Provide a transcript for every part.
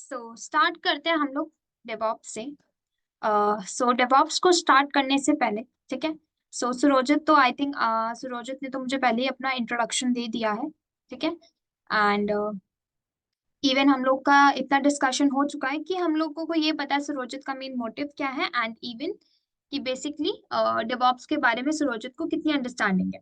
Start करते हैं हम लोग डेवॉप्स से। डेवॉप्स को स्टार्ट करने से पहले, ठीक है। सुरोजित तो आई थिंक सुरोजित ने तो मुझे पहले ही अपना इंट्रोडक्शन दे दिया है, ठीक है। एंड इवन हम लोग का इतना डिस्कशन हो चुका है कि हम लोगों को ये पता है सुरोजित का मेन मोटिव क्या है, एंड इवन कि बेसिकली डेवॉप्स के बारे में सुरोजित को कितनी अंडरस्टैंडिंग है।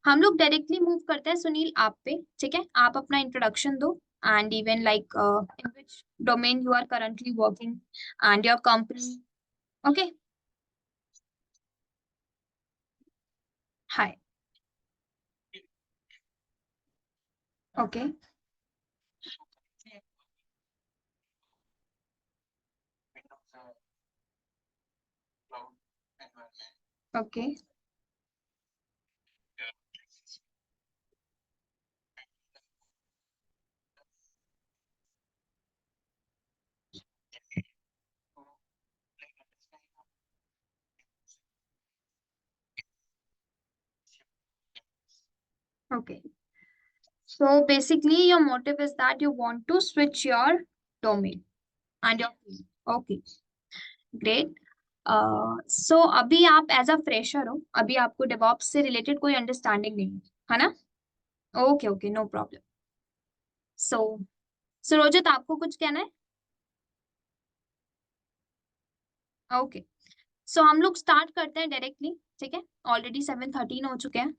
हम लोग डायरेक्टली मूव करते हैं सुनील आप पे, ठीक है। आप अपना इंट्रोडक्शन दो and even like in which domain you are currently working and your company. Okay, hi. Okay, okay, okay. So basically, your motive is that you want to switch your domain and your field. Okay, great. अभी आप as a fresher हो, अभी आपको DevOps से related कोई understanding नहीं है ना? Okay, okay, no problem. So Surojit, आपको कुछ कहना है? ओके, हम लोग स्टार्ट करते हैं डायरेक्टली, ठीक है। ऑलरेडी 7:13 हो चुके हैं।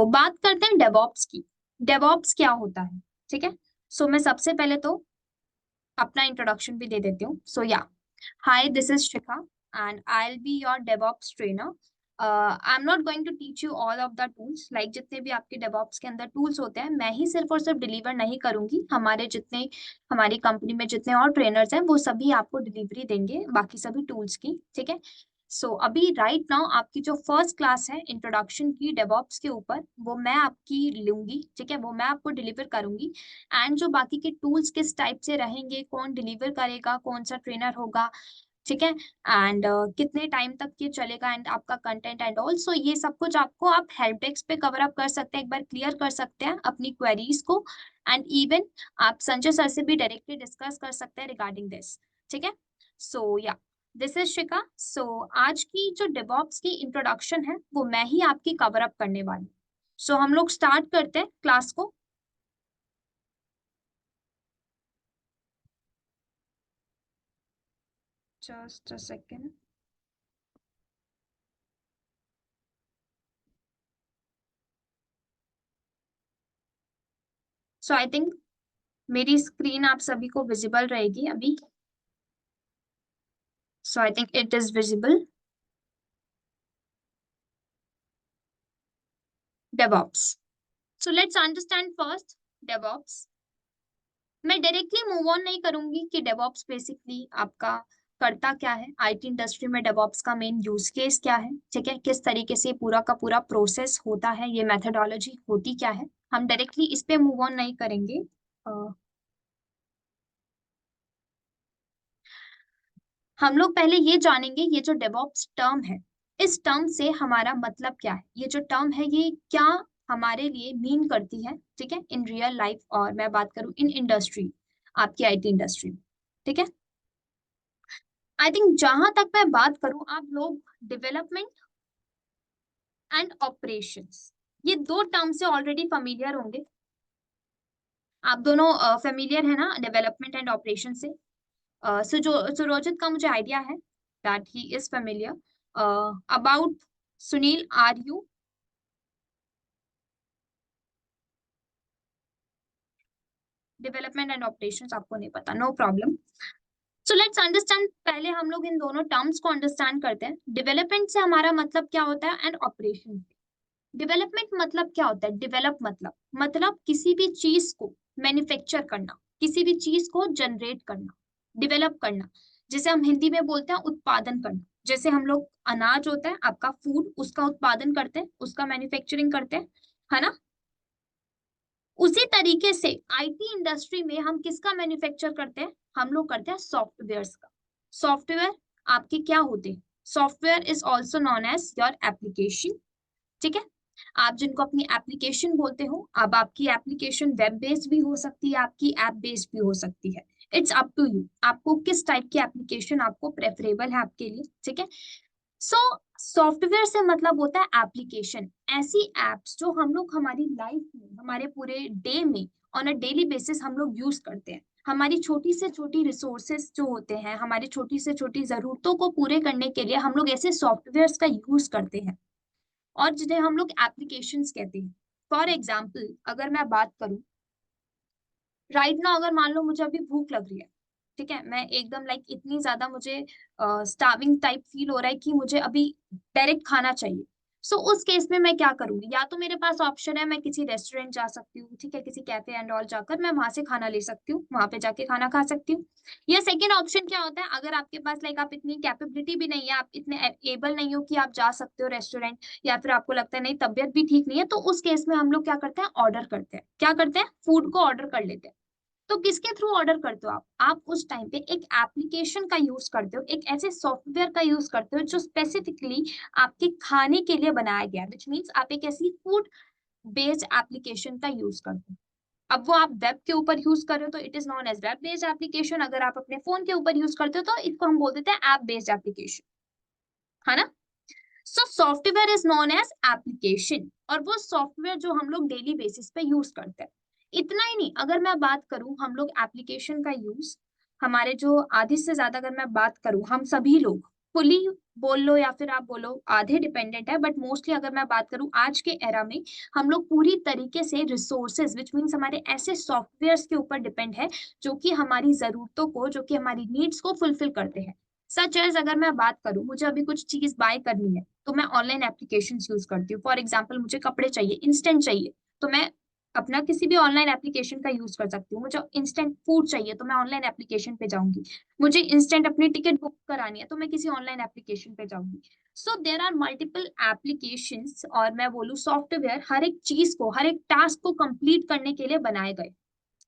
बात करते हैं डेवॉप्स की। डेवॉप्स क्या होता है, ठीक है। मैं सबसे पहले तो अपना इंट्रोडक्शन भी दे देती हूँ। Hi, this is Shikha, and I'll be your DevOps trainer. I'm not going to teach you all of the tools. Like जितने भी आपके DevOps के अंदर tools होते हैं, मैं ही सिर्फ और सिर्फ डिलीवर नहीं करूंगी। हमारी कंपनी में जितने और ट्रेनर्स हैं, वो सभी आपको डिलीवरी देंगे बाकी सभी टूल्स की, ठीक है। अभी राइट नाउ आपकी जो फर्स्ट क्लास है इंट्रोडक्शन की डेवॉप्स के ऊपर, वो मैं आपकी लूंगी, ठीक है। वो मैं आपको डिलीवर करूंगी। एंड जो बाकी के टूल्स किस टाइप से रहेंगे, कौन डिलीवर करेगा, कौन सा ट्रेनर होगा, ठीक है। एंड कितने टाइम तक ये चलेगा, एंड आपका कंटेंट एंड ऑल्सो ये सब कुछ आपको आप हेल्प डेस्क पे कवर अप कर सकते हैं, एक बार क्लियर कर सकते हैं अपनी क्वेरीज को। एंड इवन आप संजय सर से भी डायरेक्टली डिस्कस कर सकते हैं रिगार्डिंग दिस, ठीक है। या दिस इज शिका। आज की जो डेवॉप्स की इंट्रोडक्शन है वो मैं ही आपकी कवर अप करने वाली। हम लोग स्टार्ट करते हैं क्लास को। Just a second. I think मेरी स्क्रीन आप सभी को विजिबल रहेगी अभी। I think it is visible. DevOps. Let's understand first DevOps. मैं डायरेक्टली मूव ऑन नहीं करूंगी कि डेवॉप्स बेसिकली आपका करता क्या है, आईटी इंडस्ट्री में डेवॉप्स का मेन यूज केस क्या है, ठीक है। किस तरीके से पूरा का पूरा प्रोसेस होता है, ये मेथोडोलॉजी होती क्या है, हम डायरेक्टली इस पे मूव ऑन नहीं करेंगे। हम लोग पहले ये जानेंगे ये जो डेवॉप्स टर्म है, इस टर्म से हमारा मतलब क्या है। ये जो टर्म है ये क्या हमारे लिए मीन करती है, ठीक है, इन रियल लाइफ, और मैं बात करूं इन इंडस्ट्री, आपकी आईटी इंडस्ट्री में, ठीक है। आई थिंक जहां तक मैं बात करूं, आप लोग डेवलपमेंट एंड ऑपरेशंस, ये दो टर्म से ऑलरेडी फेमिलियर होंगे। आप दोनों फेमिलियर है ना डेवलपमेंट एंड ऑपरेशन से? सुरोजित का मुझे आइडिया है that he is familiar about. Sunil, are you? Development and operations आपको नहीं पता, नो प्रॉब्लम। लेट्स अंडरस्टैंड, पहले हम लोग इन दोनों टर्म्स को अंडरस्टैंड करते हैं। डेवलपमेंट से हमारा मतलब क्या होता है एंड ऑपरेशन से डेवलपमेंट मतलब क्या होता है? डेवलप मतलब किसी भी चीज को मैन्युफैक्चर करना, किसी भी चीज को जनरेट करना, डेवलप करना, जैसे हम हिंदी में बोलते हैं उत्पादन करना। जैसे हम लोग अनाज होता है आपका फूड, उसका उत्पादन करते हैं, उसका मैन्युफैक्चरिंग करते हैं, है ना? उसी तरीके से आईटी इंडस्ट्री में हम किसका मैन्युफैक्चर करते हैं? हम लोग करते हैं सॉफ्टवेयर्स का। सॉफ्टवेयर आपके क्या होते हैं? Software is also known as your application, ठीक है। आप जिनको अपनी एप्लीकेशन बोलते हो, अब आपकी एप्लीकेशन वेब बेस्ड भी हो सकती है, आपकी ऐप बेस्ड भी हो सकती है। इट्स अप टू यू, आपको किस टाइप की एप्लीकेशन आपको प्रेफरेबल है आपके लिए, ठीक है। सो सॉफ्टवेयर से मतलब होता है एप्लीकेशन, ऐसी एप्स जो हम लोग हमारी लाइफ में, हमारे पूरे डे में, ऑन अ डेली बेसिस हम लोग यूज करते हैं। हमारी छोटी से छोटी रिसोर्सेस जो होते हैं, हमारी छोटी से छोटी जरूरतों को पूरे करने के लिए हम लोग ऐसे सॉफ्टवेयर्स का यूज करते हैं, और जिन्हें हम लोग एप्लीकेशंस कहते हैं। फॉर एग्जाम्पल अगर मैं बात करूं, राइट ना, अगर मान लो मुझे अभी भूख लग रही है, ठीक है, मैं एकदम लाइक इतनी ज्यादा मुझे स्टार्विंग टाइप फील हो रहा है कि मुझे अभी डायरेक्ट खाना चाहिए। सो उस केस में मैं क्या करूंगी, या तो मेरे पास ऑप्शन है मैं किसी रेस्टोरेंट जा सकती हूँ, ठीक है, किसी कैफे एंड ऑल जाकर मैं वहां से खाना ले सकती हूँ, वहां पे जाके खाना खा सकती हूँ। या सेकेंड ऑप्शन क्या होता है, अगर आपके पास लाइक आप इतनी कैपेबिलिटी भी नहीं है, आप इतने एबल नहीं हो कि आप जा सकते हो रेस्टोरेंट, या फिर आपको लगता है नहीं तबियत भी ठीक नहीं है, तो उस केस में हम लोग क्या करते हैं, ऑर्डर करते हैं, क्या करते हैं, फूड को ऑर्डर कर लेते हैं। तो किसके थ्रू ऑर्डर करते हो आप उस टाइम पे एक एप्लीकेशन का यूज करते हो, एक ऐसे सॉफ्टवेयर का यूज करते हो जो स्पेसिफिकली आपके खाने के लिए बनाया गया है, विच मीन्स आप एक ऐसी फूड बेस्ड एप्लीकेशन का यूज करते हो। अब वो आप वेब के ऊपर यूज कर रहे हो तो it is known as web based application, अगर आप अपने फोन के ऊपर यूज करते हो तो इसको हम बोल देते हैं ऐप बेस्ड एप्लीकेशन, है ना। So software is known as application, और वो सॉफ्टवेयर जो हम लोग डेली बेसिस पे यूज करते हैं। इतना ही नहीं, अगर मैं बात करूं हम लोग एप्लीकेशन का यूज, हमारे जो आधे से ज्यादा, अगर मैं बात करूं हम सभी लोग फुली बोल लो या फिर आप बोलो आधे डिपेंडेंट है, बट मोस्टली अगर मैं बात करूं आज के एरा में हम लोग पूरी तरीके से रिसोर्सेज विच मीन्स हमारे ऐसे सॉफ्टवेयर के ऊपर डिपेंड है जो कि हमारी जरूरतों को, जो कि हमारी नीड्स को फुलफिल करते हैं। सच एज अगर मैं बात करूं मुझे अभी कुछ चीज बाय करनी है तो मैं ऑनलाइन एप्लीकेशन यूज करती हूँ। फॉर एग्जाम्पल मुझे कपड़े चाहिए, इंस्टेंट चाहिए, तो मैं अपना किसी भी ऑनलाइन एप्लीकेशन का यूज कर सकती हूँ। मुझे इंस्टेंट फूड चाहिए तो मैं ऑनलाइन एप्लीकेशन पे जाऊंगी। मुझे इंस्टेंट अपनी टिकट बुक करानी है तो मैं किसी ऑनलाइन एप्लीकेशन पे जाऊंगी। सो देर आर मल्टीपल एप्लीकेशंस, और मैं बोलूँ सॉफ्टवेयर हर एक चीज को, हर एक टास्क को कंप्लीट करने के लिए बनाए गए,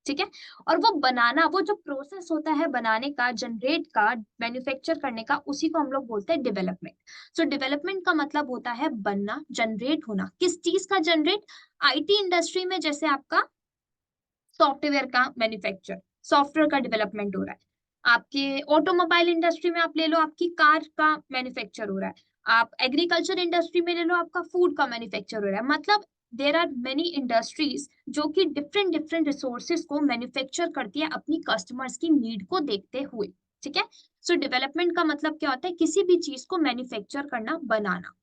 ठीक है। और वो बनाना, वो जो प्रोसेस होता है बनाने का, जनरेट का, मैन्युफैक्चर करने का, उसी को हम लोग बोलते हैं डेवलपमेंट। सो डेवलपमेंट का मतलब होता है बनना, जनरेट होना। किस चीज का जनरेट, आईटी इंडस्ट्री में जैसे आपका सॉफ्टवेयर का मैन्युफैक्चर, सॉफ्टवेयर का डेवलपमेंट हो रहा है। आपके ऑटोमोबाइल इंडस्ट्री में आप ले लो, आपकी कार का मैन्युफैक्चर हो रहा है। आप एग्रीकल्चर इंडस्ट्री में ले लो, आपका फूड का मैन्युफैक्चर हो रहा है। मतलब देर आर मेनी इंडस्ट्रीज जो कि डिफरेंट डिफरेंट रिसोर्सेज को मैन्युफैक्चर करती है अपनी कस्टमर्स की नीड को देखते हुए, ठीक है। सो डेवलपमेंट का मतलब क्या होता है, किसी भी चीज को मैन्युफैक्चर करना, बनाना।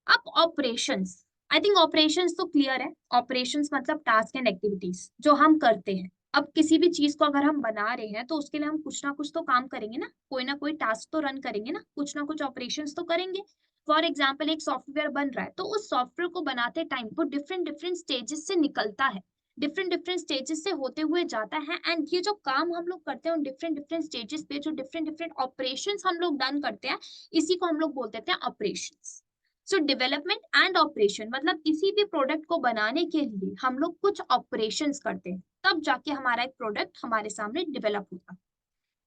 अब ऑपरेशंस, आई थिंक ऑपरेशंस तो क्लियर है। ऑपरेशंस मतलब टास्क एंड एक्टिविटीज जो हम करते हैं। अब किसी भी चीज को अगर हम बना रहे हैं तो उसके लिए हम कुछ ना कुछ तो काम करेंगे ना कोई टास्क तो रन करेंगे ना कुछ ऑपरेशंस तो करेंगे। फॉर एग्जाम्पल एक सॉफ्टवेयर बन रहा है तो उस सॉफ्टवेयर को बनाते टाइम वो डिफरेंट डिफरेंट स्टेजेस से निकलता है, डिफरेंट डिफरेंट स्टेजेस से होते हुए जाता है। एंड ये जो काम हम लोग करते हैं उन डिफरेंट डिफरेंट स्टेजेस पे, जो डिफरेंट डिफरेंट ऑपरेशंस हम लोग डन करते हैं, इसी को हम लोग बोलते हैं operations. So development and operation मतलब किसी भी प्रोडक्ट को बनाने के लिए हम लोग कुछ ऑपरेशंस करते हैं, तब जाके हमारा एक प्रोडक्ट हमारे सामने डेवलप होता है।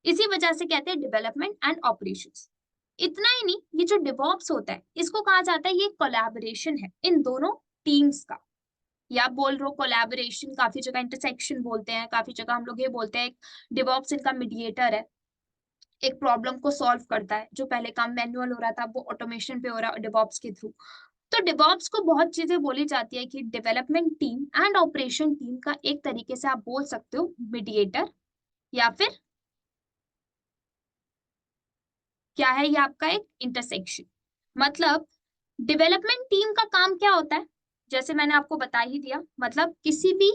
इसी वजह से कहते हैं डेवलपमेंट एंड ऑपरेशंस। इतना ही नहीं, ये जो डिवॉप्स होता है इसको कहा जाता है, ये कोलैबोरेशन है इन दोनों टीम्स का। या आप बोल रहे हो कोलैबोरेशन, काफी जगह इंटरसेक्शन बोलते हैं, काफी जगह हम लोग ये बोलते हैं डिवॉप्स इनका मीडिएटर है, एक प्रॉब्लम को सॉल्व करता है। जो पहले काम मैनुअल हो रहा था वो ऑटोमेशन पे हो रहा है डिवॉप्स के थ्रू। तो डिवॉप्स को बहुत चीजें बोली जाती है कि development team and operation team का एक तरीके से आप बोल सकते हो मीडिएटर, या फिर क्या है ये आपका एक इंटरसेक्शन। मतलब डेवलपमेंट टीम का काम क्या होता है, जैसे मैंने आपको बता ही दिया, मतलब किसी भी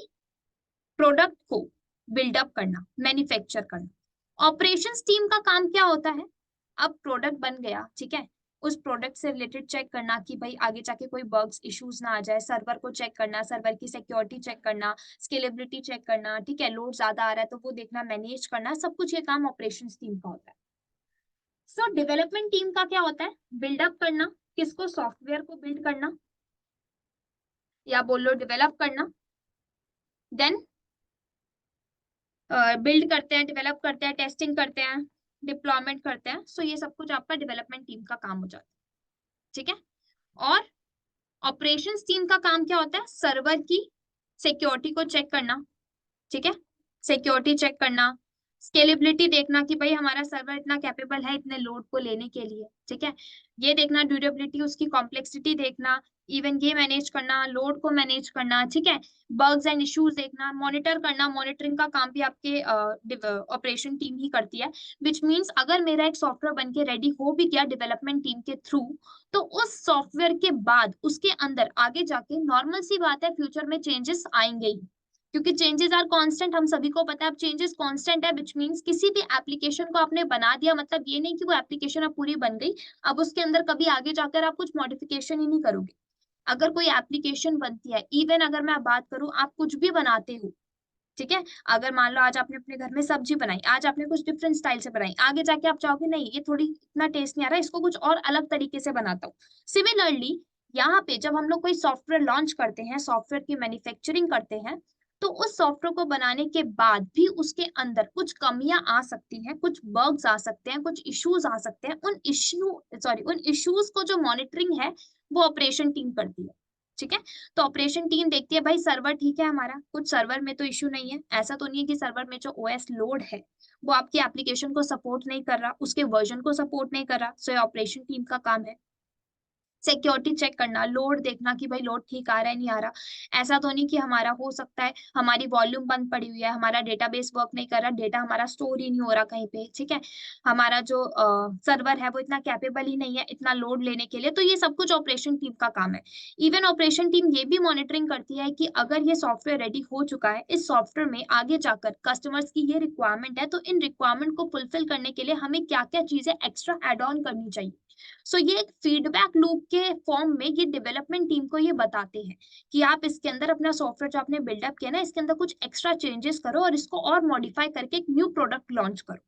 प्रोडक्ट को बिल्डअप करना, मैन्युफैक्चर करना। ऑपरेशंस टीम का काम क्या होता है, अब प्रोडक्ट बन गया, ठीक है, उस प्रोडक्ट से रिलेटेड चेक करना कि भाई आगे जाके कोई बग्स इश्यूज ना आ जाए, सर्वर को चेक करना, सर्वर की सिक्योरिटी चेक करना, स्केलेबिलिटी चेक करना, ठीक है, लोड ज्यादा आ रहा है तो वो देखना, मैनेज करना, सब कुछ ये काम ऑपरेशंस टीम का होता है। सो डेवलपमेंट टीम का क्या होता है, बिल्डअप करना, किसको, सॉफ्टवेयर को बिल्ड करना, या बोल लो डेवलप करना। देन बिल्ड करते हैं, डेवलप करते हैं, टेस्टिंग करते हैं, डिप्लॉयमेंट करते हैं। सो ये सब कुछ आपका डेवलपमेंट टीम का काम हो जाता है, ठीक है। और ऑपरेशंस टीम का काम क्या होता है, सर्वर की सिक्योरिटी को चेक करना, ठीक है, सिक्योरिटी चेक करना, स्केलेबिलिटी देखना कि भाई हमारा सर्वर इतना कैपेबल है इतने लोड को लेने के लिए, ठीक है। ये देखना, ड्यूरेबिलिटी, उसकी कॉम्प्लेक्सिटी देखना, इवन ये मैनेज करना, लोड को मैनेज करना, ठीक है। बग्स एंड इश्यूज देखना, मॉनिटर करना, मॉनिटरिंग का काम भी आपके ऑपरेशन टीम ही करती है। विच मीन्स अगर मेरा एक सॉफ्टवेयर बन के रेडी हो भी गया डेवलपमेंट टीम के थ्रू, तो उस सॉफ्टवेयर के बाद उसके अंदर आगे जाके नॉर्मल सी बात है फ्यूचर में चेंजेस आएंगे ही, क्योंकि चेंजेस आर कांस्टेंट, हम सभी को पता है। अब चेंजेस कांस्टेंट है विच मींस किसी भी एप्लीकेशन को आपने बना दिया, मतलब ये नहीं कि वो एप्लीकेशन अब पूरी बन गई, अब उसके अंदर कभी आगे जाकर आप कुछ मॉडिफिकेशन ही नहीं करोगे। अगर कोई एप्लीकेशन बनती है, इवन अगर मैं बात करूं, आप कुछ भी बनाते हो, ठीक है। अगर मान लो आज आपने अपने घर में सब्जी बनाई, आज आपने कुछ डिफरेंट स्टाइल से बनाई, आगे जाके आप चाहोगे नहीं ये थोड़ी इतना टेस्ट नहीं आ रहा, इसको कुछ और अलग तरीके से बनाता हूँ। सिमिलरली यहाँ पे जब हम लोग कोई सॉफ्टवेयर लॉन्च करते हैं, सॉफ्टवेयर की मैन्युफैक्चरिंग करते हैं, तो उस सॉफ्टवेयर को बनाने के बाद भी उसके अंदर कुछ कमियां आ सकती हैं, कुछ बग्स आ सकते हैं, कुछ इश्यूज आ सकते हैं। उन इश्यूज को जो मॉनिटरिंग है वो ऑपरेशन टीम करती है, ठीक है। तो ऑपरेशन टीम देखती है भाई सर्वर ठीक है हमारा, कुछ सर्वर में तो इश्यू नहीं है, ऐसा तो नहीं है कि सर्वर में जो ओएस लोड है वो आपकी एप्लीकेशन को सपोर्ट नहीं कर रहा, उसके वर्जन को सपोर्ट नहीं कर रहा। सो ये ऑपरेशन टीम का काम है। सिक्योरिटी चेक करना, लोड देखना कि भाई लोड ठीक आ रहा है नहीं आ रहा। ऐसा तो नहीं कि हमारा हो सकता है हमारी वॉल्यूम बंद पड़ी हुई है, हमारा डेटाबेस वर्क नहीं कर रहा, डेटा हमारा स्टोर ही नहीं हो रहा कहीं पे, ठीक है। हमारा जो सर्वर है वो इतना कैपेबल ही नहीं है इतना लोड लेने के लिए। तो ये सब कुछ ऑपरेशन टीम का काम है। इवन ऑपरेशन टीम ये भी मॉनिटरिंग करती है कि अगर ये सॉफ्टवेयर रेडी हो चुका है, इस सॉफ्टवेयर में आगे जाकर कस्टमर्स की ये रिक्वायरमेंट है, तो इन रिक्वायरमेंट को फुलफिल करने के लिए हमें क्या क्या चीजें एक्स्ट्रा एड ऑन करनी चाहिए। सो ये एक फीडबैक लूप के फॉर्म में ये डेवलपमेंट टीम को ये बताते हैं कि आप इसके अंदर अपना सॉफ्टवेयर जो आपने बिल्डअप किया ना, इसके अंदर कुछ एक्स्ट्रा चेंजेस करो और इसको और मॉडिफाई करके एक न्यू प्रोडक्ट लॉन्च करो।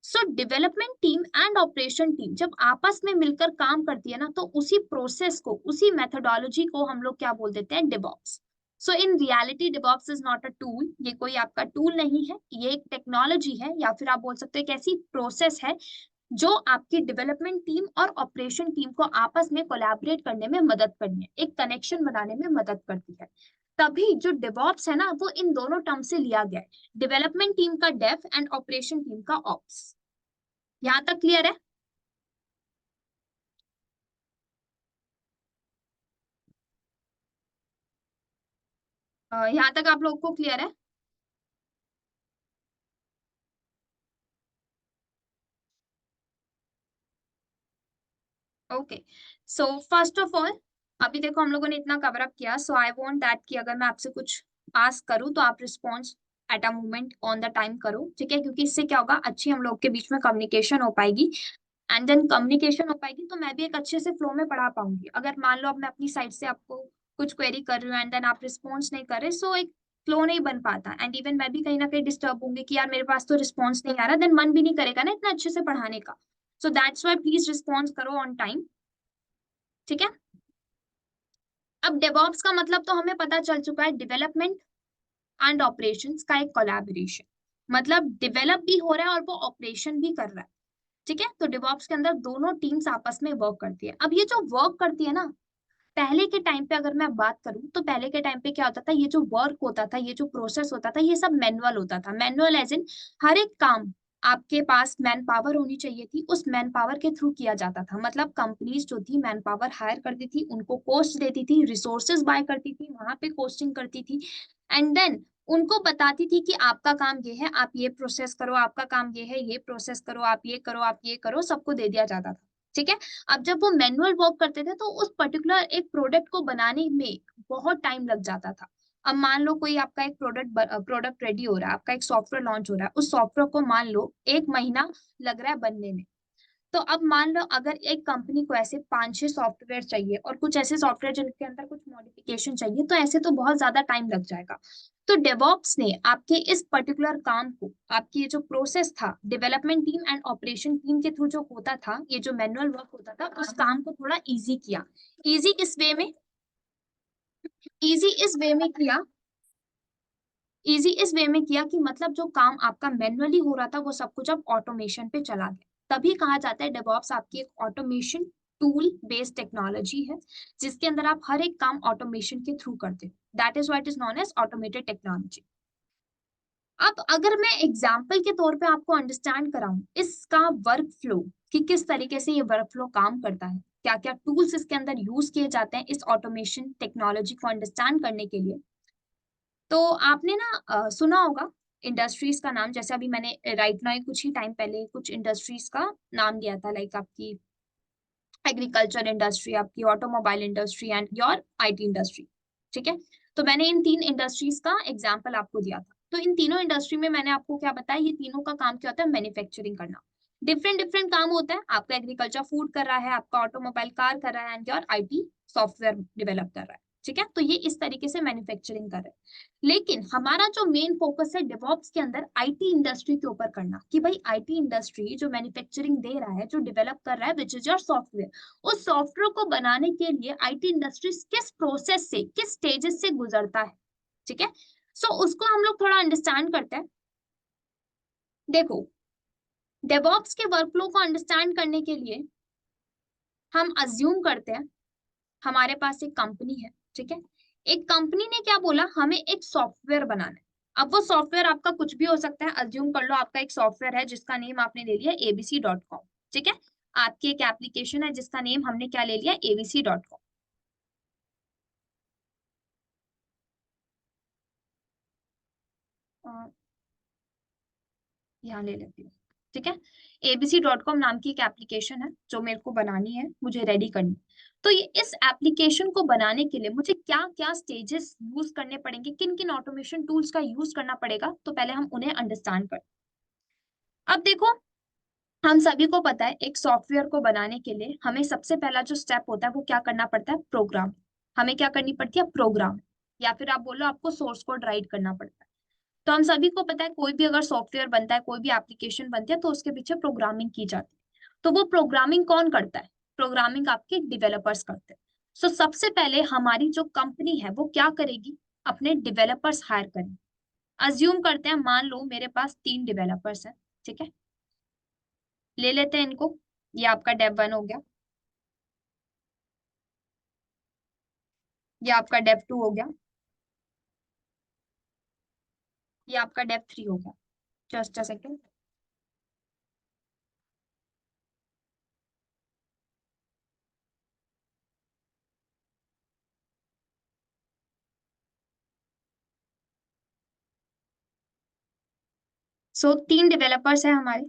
सो development team and operation team जब आपस में मिलकर काम करती है ना, तो उसी प्रोसेस को, उसी मेथोडोलॉजी को हम लोग क्या बोल देते हैं, DevOps. So in reality DevOps is not a tool, ये कोई आपका टूल नहीं है, ये एक टेक्नोलॉजी है, या फिर आप बोल सकते हैं एक ऐसी प्रोसेस है जो आपकी डेवलपमेंट टीम और ऑपरेशन टीम को आपस में कोलैबोरेट करने में मदद करनी है, एक कनेक्शन बनाने में मदद करती है। तभी जो डेवॉप्स है ना वो इन दोनों टर्म से लिया गया है, डेवलपमेंट टीम का डेव एंड ऑपरेशन टीम का ऑप्स। यहाँ तक क्लियर है? यहाँ तक आप लोग को क्लियर है? Okay. So first of all, अभी देखो हम लोगों ने इतना कवर अप किया, सो आई वांट दैट कि अगर मैं आपसे कुछ आस्क करूँ तो आप response at a moment on the time करो, ठीक है। क्योंकि इससे क्या होगा, अच्छी हम लोग के बीच में कम्युनिकेशन हो पाएगी, एंड देन कम्युनिकेशन हो पाएगी तो मैं भी एक अच्छे से फ्लो में पढ़ा पाऊंगी। अगर मान लो अब मैं अपनी साइड से आपको कुछ क्वेरी कर रही हूँ एंड देन आप रिस्पॉन्स नहीं कर रहे, सो एक फ्लो नहीं बन पाता, एंड इवन मैं भी कहीं ना कहीं डिस्टर्ब होंगी कि यार मेरे पास तो रिस्पॉन्स नहीं आ रहा, देन मन भी नहीं करेगा ना इतना अच्छे से पढ़ाने का। So that's why please response करो ऑन टाइम, ठीक है। अब डेवॉप्स का मतलब तो हमें पता चल चुका है, डेवलपमेंट एंड ऑपरेशंस का एक कोलैबोरेशन, मतलब डेवलप भी हो रहा है और वो ऑपरेशन भी कर रहा है, ठीक है। तो डेवॉप्स के अंदर दोनों टीम्स आपस में वर्क करती है। अब ये जो वर्क करती है ना, पहले के टाइम पे अगर मैं बात करूं तो पहले के टाइम पे क्या होता था, ये जो वर्क होता था, ये जो प्रोसेस होता था, ये सब मैनुअल होता था। मैनुअल एज इन हर एक काम आपके पास मैन पावर होनी चाहिए थी, उस मैन पावर के थ्रू किया जाता था। मतलब कंपनीज जो थी मैन पावर हायर करती थी, उनको कॉस्ट देती थी, रिसोर्सेज बाय करती थी, वहां पे कॉस्टिंग करती थी, एंड देन उनको बताती थी कि आपका काम ये है, आप ये प्रोसेस करो, आपका काम ये है, ये प्रोसेस करो, आप ये करो, आप ये करो, सबको दे दिया जाता था, ठीक है। अब जब वो मैनुअल वर्क करते थे तो उस पर्टिकुलर एक प्रोडक्ट को बनाने में बहुत टाइम लग जाता था। अब मान लो कोई आपका एक प्रोडक्ट रेडी हो रहा है, आपका एक सॉफ्टवेयर लॉन्च हो रहा है, उस सॉफ्टवेयर को मान लो 1 महीना लग रहा है बनने में। तो अब मान लो अगर एक कंपनी को ऐसे 5-6 सॉफ्टवेयर चाहिए और कुछ ऐसे सॉफ्टवेयर जिनके अंदर कुछ मॉडिफिकेशन चाहिए, तो ऐसे तो बहुत ज्यादा टाइम लग जाएगा। तो डेवॉप्स ने आपके इस पर्टिकुलर काम को, आपकी ये जो प्रोसेस था development team and operation team के थ्रू जो होता था, ये जो मैनुअल वर्क होता था, उस काम को थोड़ा इजी किया। इजी किस वे में? इजी इस वे में किया, इजी इस वे में किया कि मतलब जो काम आपका मैन्युअली हो रहा था वो सब कुछ अब ऑटोमेशन पे चला गया। तभी कहा जाता है डेवऑप्स आपकी एक ऑटोमेशन टूल बेस्ड टेक्नोलॉजी है, जिसके अंदर आप हर एक काम ऑटोमेशन के थ्रू करते हो। That is what is known as automated technology. अब अगर मैं एग्जाम्पल के तौर पे आपको अंडरस्टैंड कराऊं इसका वर्क फ्लो, कि किस तरीके से ये वर्क फ्लो काम करता है, क्या क्या टूल्स इसके अंदर यूज किए जाते हैं इस ऑटोमेशन टेक्नोलॉजी को अंडरस्टैंड करने के लिए, तो आपने ना सुना होगा इंडस्ट्रीज का नाम। जैसे अभी मैंने राइट नाउ कुछ ही टाइम पहले कुछ इंडस्ट्रीज का नाम लिया था, लाइक आपकी एग्रीकल्चर इंडस्ट्री, आपकी automobile industry and your IT industry. ठीक है, तो मैंने इन तीन इंडस्ट्रीज का एग्जाम्पल आपको दिया था। तो इन तीनों इंडस्ट्री में मैंने आपको क्या बताया, ये तीनों का काम क्या होता है, मैन्युफैक्चरिंग करना। डिफरेंट डिफरेंट काम होता है, आपका एग्रीकल्चर फूड कर रहा है, आपका ऑटोमोबाइल कार कर रहा है and your IT software develop कर रहा है। ठीक है, तो ये इस तरीके से मैन्युफैक्चरिंग कर रहे हैं। लेकिन हमारा जो मेन फोकस है डेवऑप्स के अंदर आईटी इंडस्ट्री के ऊपर करना, कि भाई आईटी इंडस्ट्री जो मैन्युफैक्चरिंग दे रहा है, जो डेवलप कर रहा है, विच इज योर सॉफ्टवेयर, उस सॉफ्टवेयर को बनाने के लिए आईटी इंडस्ट्री किस प्रोसेस से, किस स्टेजेस से गुजरता है। ठीक है, सो उसको हम लोग थोड़ा अंडरस्टैंड करते हैं। देखो, डेवऑप्स के वर्कफ्लो को अंडरस्टैंड करने के लिए हम अज्यूम करते हैं हमारे पास एक कंपनी है। ठीक है, एक कंपनी ने क्या बोला, हमें एक सॉफ्टवेयर बनाना है। अब वो सॉफ्टवेयर आपका कुछ भी हो सकता है, अज्यूम कर लो आपका एक सॉफ्टवेयर है जिसका नेम आपने ले लिया abc.com। ठीक है, आपकी एक एप्लीकेशन है जिसका नेम हमने क्या ले लिया, abc.com। यहाँ ले लेती हूँ। ठीक है, abc.com नाम की एक एप्लीकेशन है जो मेरे को बनानी है, मुझे रेडी करनी है। तो ये इस एप्लीकेशन को बनाने के लिए मुझे क्या क्या स्टेजेस यूज करने पड़ेंगे, किन किन ऑटोमेशन टूल्स का यूज करना पड़ेगा, तो पहले हम उन्हें अंडरस्टैंड कर। अब देखो, हम सभी को पता है एक सॉफ्टवेयर को बनाने के लिए हमें सबसे पहला जो स्टेप होता है वो क्या करना पड़ता है, प्रोग्राम। हमें क्या करनी पड़ती है, प्रोग्राम, या फिर आप बोलो आपको सोर्स कोड राइट करना पड़ता है। तो हम सभी को पता है कोई भी अगर सॉफ्टवेयर बनता है, कोई भी एप्लीकेशन बनती है, तो उसके पीछे प्रोग्रामिंग की जाती है। तो वो प्रोग्रामिंग कौन करता है, प्रोग्रामिंग आपके डेवलपर्स करते हैं। सो सबसे पहले हमारी जो कंपनी है वो क्या करेगी, अपने डेवलपर्स हायर करेंगे। अज्यूम करते हैं, मान लो मेरे पास 3 डेवलपर्स हैं। ठीक है, ले लेते हैं इनको, ये आपका डेव 1 हो गया, ये आपका डेव 2 हो गया, ये आपका डेव 3 हो गया। Just a second. So 3 developers है हमारे।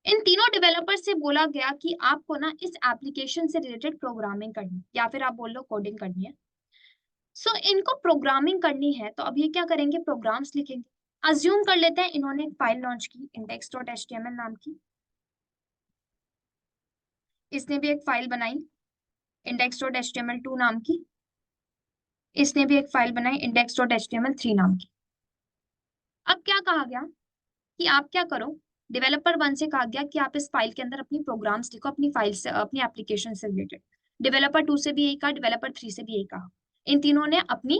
इन तीनों डेवलपर से बोला गया कि आपको ना इस एप्लीकेशन से रिलेटेड प्रोग्रामिंग करनी है, या फिर आप बोल लो कोडिंग करनी है। सो इनको प्रोग्रामिंग करनी है, तो अब ये क्या करेंगे, प्रोग्राम्स लिखेंगे। अज्यूम कर लेते हैं इन्होंने एक फाइल लॉन्च की index.html नाम की, इसने भी एक फाइल बनाई index.html2 नाम की, इसने भी एक फाइल बनाई index.html3 नाम की। अब क्या कहा गया कि आप क्या करो, डेवलपर 1 से कहा गया कि आप इस फाइल के अंदर अपनी प्रोग्राम्स लिखो, अपनी फाइल से, अपनी एप्लीकेशन से रिलेटेड। डेवलपर 2 से भी यही कहा, डेवलपर 3 से भी यही कहा। इन तीनों ने अपनी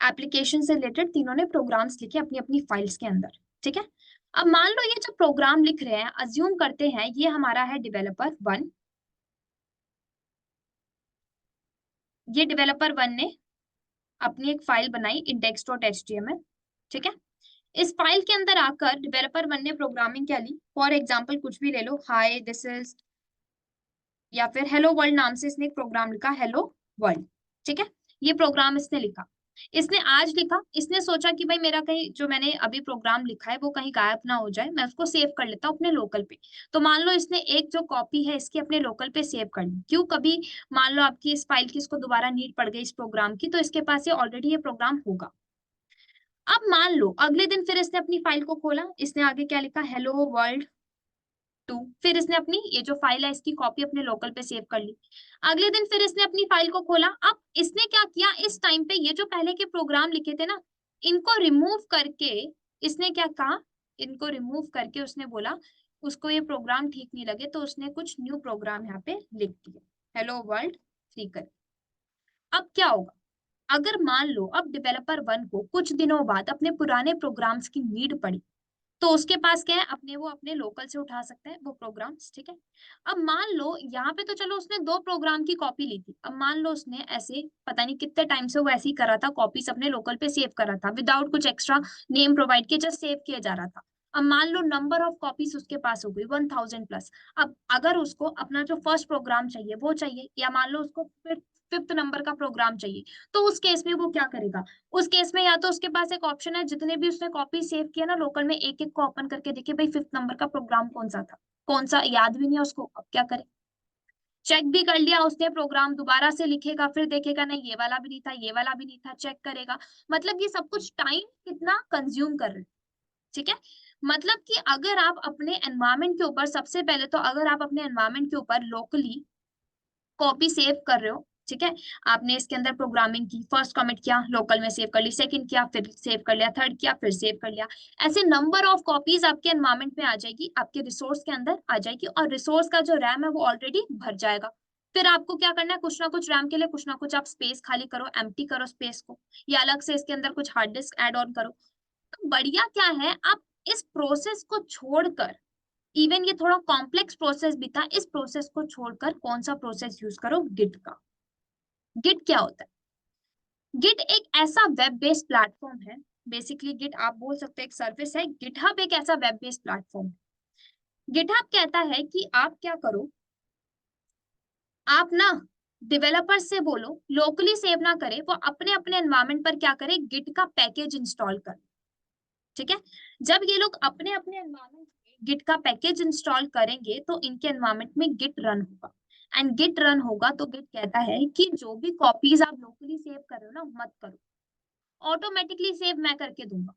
एप्लीकेशन से रिलेटेड तीनों ने प्रोग्राम्स लिखे अपनी अपनी फाइल्स के अंदर। ठीक है, अब मान लो ये जो प्रोग्राम लिख रहे हैं, अज्यूम करते हैं ये हमारा है डेवलपर 1। ये डेवलपर 1 ने अपनी एक फाइल बनाई index.html। ठीक है, इस फाइल के अंदर आकर डेवलपर 1 ने प्रोग्रामिंग क्या ली, फॉर एग्जाम्पल कुछ भी ले लो, हाय दिस इज, या फिर हेलो वर्ल्ड नाम से इसने एक प्रोग्राम लिखा, हेलो वर्ल्ड। ठीक है, ये प्रोग्राम इसने लिखा, इसने आज लिखा। इसने सोचा कि भाई मेरा कहीं जो मैंने अभी प्रोग्राम लिखा है वो कहीं गायब ना हो जाए, मैं उसको सेव कर लेता हूँ अपने लोकल पे। तो मान लो इसने एक जो कॉपी है इसकी अपने लोकल पे सेव कर ली, क्यों, कभी मान लो आपकी इस फाइल की इसको दोबारा नीड पड़ गई इस प्रोग्राम की, तो इसके पास ये ऑलरेडी ये प्रोग्राम होगा। अब मान लो अगले दिन फिर इसने अपनी फाइल को खोला, इसने आगे क्या लिखा, हेलो वर्ल्ड 2। फिर इसने अपनी ये जो फाइल है इसकी कॉपी अपने लोकल पे सेव कर ली। अगले दिन फिर इसने अपनी फाइल को खोला। अब इसने क्या किया, इस टाइम पे ये जो पहले के प्रोग्राम लिखे थे ना, इनको रिमूव करके इसने क्या कहा, इनको रिमूव करके उसने बोला उसको ये प्रोग्राम ठीक नहीं लगे, तो उसने कुछ न्यू प्रोग्राम यहाँ पे लिख दिया, हेलो वर्ल्ड 3 कर। अब क्या होगा, अगर मान लो अब डेवलपर 1 को कुछ दिनों बाद अपने पुराने प्रोग्राम्स की नीड पड़ी, तो उसके पास क्या है, अपने वो अपने लोकल से उठा सकता है वो प्रोग्राम्स, ठीक है। अब मान लो यहाँ पे तो चलो उसने 2 प्रोग्राम की कॉपी ली थी, अब मान लो उसने ऐसे पता नहीं कितने टाइम से वो ऐसे ही कर रहा था, कॉपीज अपने लोकल पे सेव कर रहा था विदाउट कुछ एक्स्ट्रा नेम प्रोवाइड किए, जस्ट सेव किया जा रहा था। अब मान लो नंबर ऑफ कॉपीज उसके पास हो गई 1000+। अब अगर उसको अपना जो फर्स्ट प्रोग्राम चाहिए वो चाहिए, या मान लो उसको फिर फिफ्थ नंबर का प्रोग्राम चाहिए, तो उस केस में वो क्या करेगा, उस केस में या तो उसके पास एक ऑप्शन है, जितने भी उसने कॉपी सेव किया ना लोकल में, एक एक को ओपन करके देखे भाई फिफ्थ नंबर का प्रोग्राम कौन सा था, कौन सा याद भी नहीं है उसको, अब क्या करे। चेक भी कर लिया उसने प्रोग्राम, दोबारा से लिखेगा, फिर देखेगा नहीं ये वाला भी नहीं था, ये वाला भी नहीं था, चेक करेगा। मतलब ये सब कुछ टाइम कितना कंज्यूम कर रहे हैं, ठीक है। मतलब कि अगर आप अपने एनवायरमेंट के ऊपर, सबसे पहले तो अगर आप अपने एनवायरमेंट के ऊपर लोकली कॉपी सेव कर रहे हो, ठीक है, आपने इसके अंदर प्रोग्रामिंग की, फर्स्ट कमिट किया लोकल में सेव कर ली, सेकंड किया फिर सेव कर लिया, थर्ड किया फिर सेव कर लिया, ऐसे नंबर ऑफ कॉपीज आपके एनवायरमेंट में आ जाएगी, आपके रिसोर्स के अंदर आ जाएगी, और रिसोर्स का जो रैम है वो ऑलरेडी भर जाएगा। फिर आपको क्या करना है, कुछ ना कुछ रैम के लिए कुछ ना कुछ आप स्पेस खाली करो, एम्प्टी करो स्पेस को, या अलग से इसके अंदर कुछ हार्ड डिस्क ऐड ऑन करो। तो बढ़िया क्या है, आप इस प्रोसेस को छोड़कर, इवन ये थोड़ा कॉम्प्लेक्स प्रोसेस भी था, इस प्रोसेस को छोड़कर कौन सा प्रोसेस यूज करो, गिट का। गिट क्या होता है, गिट एक ऐसा वेब बेस्ड प्लेटफॉर्म है। बेसिकली गिट आप बोल सकते हैं एक सर्विस है, गिटहब एक ऐसा वेब बेस्ड प्लेटफॉर्म है। गिटहब कहता है कि आप क्या करो, आप ना डेवलपर से बोलो लोकली सेव ना करे, वो अपने अपने एनवायरमेंट पर क्या करे, गिट का पैकेज इंस्टॉल कर, ठीक है। जब ये लोग अपने अपने एनवायरमेंट में गिट का पैकेज इंस्टॉल करेंगे तो इनके एनवायरमेंट में गिट रन होगा, एंड गिट रन होगा तो गिट कहता है कि जो भी कॉपीज आप लोकली सेव कर रहे हो ना मत करो, ऑटोमेटिकली सेव मैं करके दूंगा,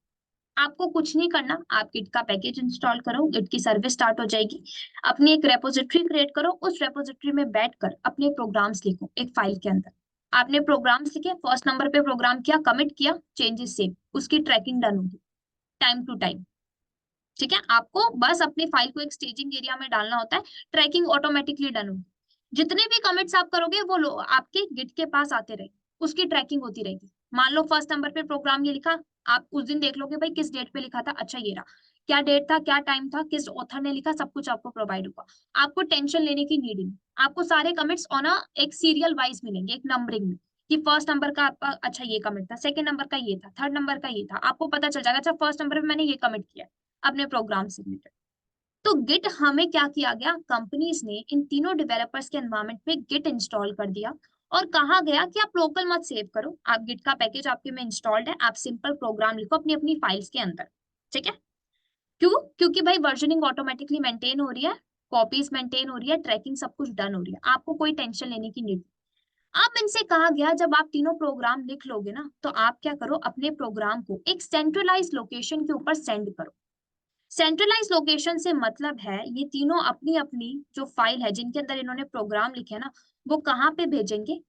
आपको कुछ नहीं करना, आप गिट का पैकेज इंस्टॉल करो, गिट की सर्विस स्टार्ट हो जाएगी। अपनी एक रेपोजिटरी क्रिएट करो, उस रेपोजिटरी में बैठकर अपने प्रोग्राम्स लिखो एक फाइल के अंदर। आपने प्रोग्राम्स लिखे, फर्स्ट नंबर पे प्रोग्राम किया, कमिट किया, चेंजेस सेव, उसकी ट्रैकिंग डन होगी टाइम टू टाइम, ठीक है। आपको बस अपनी फाइल को एक स्टेजिंग एरिया में डालना होता है, ट्रैकिंग ऑटोमेटिकली डन होगी। जितने भी कमिट्स आप करोगे वो आपके गिट के पास आते रहेंगे, उसकी ट्रैकिंग होती रहेगी। मान लो फर्स्ट नंबर पे प्रोग्राम ये लिखा, आप उस दिन देख लोगे भाई किस डेट पे लिखा था, अच्छा ये रहा, क्या डेट था, क्या टाइम था, किस ऑथर ने लिखा, सब कुछ आपको प्रोवाइड होगा। आपको टेंशन लेने की नीड नहीं, आपको सारे कमिट्स ऑन अ एक सीरियल वाइज मिलेंगे, एक नंबरिंग में, कि फर्स्ट नंबर का आपका अच्छा ये कमिट था, सेकंड नंबर का ये था, थर्ड नंबर का ये था, आपको पता चल जाएगा अच्छा फर्स्ट नंबर पे मैंने ये कमिट किया अपने प्रोग्राम से रिलेटेड। तो गिट हमें क्या किया गया, कंपनीज ने इन तीनों डेवलपर्स के एनवायरमेंट में गिट इंस्टॉल कर दिया, और कहा गया कि आप लोकल मत सेव करो, आप गिट का पैकेज आपके में इंस्टॉल्ड है, आप सिंपल प्रोग्राम लिखो अपनी अपनी फाइल्स के अंदर, ठीक है। क्यों, क्योंकि भाई वर्जनिंग ऑटोमेटिकली मेंटेन हो रही है, कॉपीज मेंटेन हो रही है, ट्रैकिंग सब कुछ डन हो रही है, आपको कोई टेंशन लेने की नहीं। अब इनसे कहा गया जब आप तीनों प्रोग्राम लिख लोगे ना, तो आप क्या करो, अपने प्रोग्राम को एक सेंट्रलाइज लोकेशन के ऊपर सेंड करो। सेंट्रलाइज लोकेशन से मतलब है ये तीनों अपनी अपनी जो फाइल है जिनके अंदर इन्होंने प्रोग्राम लिखे हैं ना, वो कहाँ पे भेजेंगे,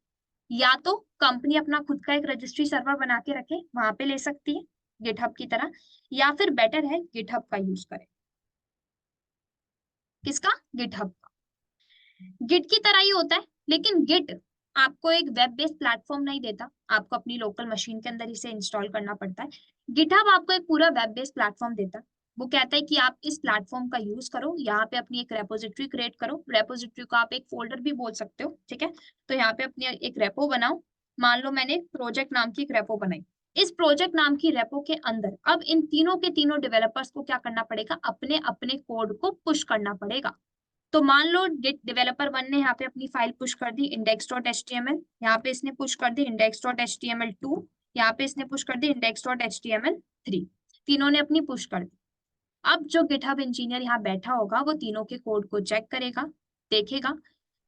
या तो कंपनी अपना खुद का एक रजिस्ट्री सर्वर बना के रखे वहां पे ले सकती है गिटहब की तरह, या फिर बेटर है गिटहब का यूज करें। किसका, गिटहब का। गिट की तरह ही होता है, लेकिन गिट आपको एक वेब बेस्ड प्लेटफॉर्म नहीं देता, आपको अपनी लोकल मशीन के अंदर इसे इंस्टॉल करना पड़ता है। गिटहब आपको एक पूरा वेब बेस्ड प्लेटफॉर्म देता है, वो कहता है कि आप इस प्लेटफॉर्म का यूज करो, यहाँ पे अपनी एक रेपोजिटरी क्रिएट करो, रेपोजिटरी को आप एक फोल्डर भी बोल सकते हो, ठीक है। तो यहाँ पे अपनी एक रेपो बनाओ, मान लो मैंने प्रोजेक्ट नाम की एक रेपो बनाई, इस प्रोजेक्ट नाम की रेपो के अंदर अब इन तीनों के तीनों डेवलपर्स को क्या करना पड़ेगा, अपने अपने कोड को पुश करना पड़ेगा। तो मान लो डेवलपर वन ने यहाँ पे अपनी फाइल पुश कर दी index.html, यहाँ पे इसने पुश कर दी index.html2, यहाँ पे इसने पुश कर दी index.html3, तीनों ने अपनी पुश कर दी। अब जो गिटहब इंजीनियर यहाँ बैठा होगा वो तीनों के कोड को चेक करेगा, देखेगा,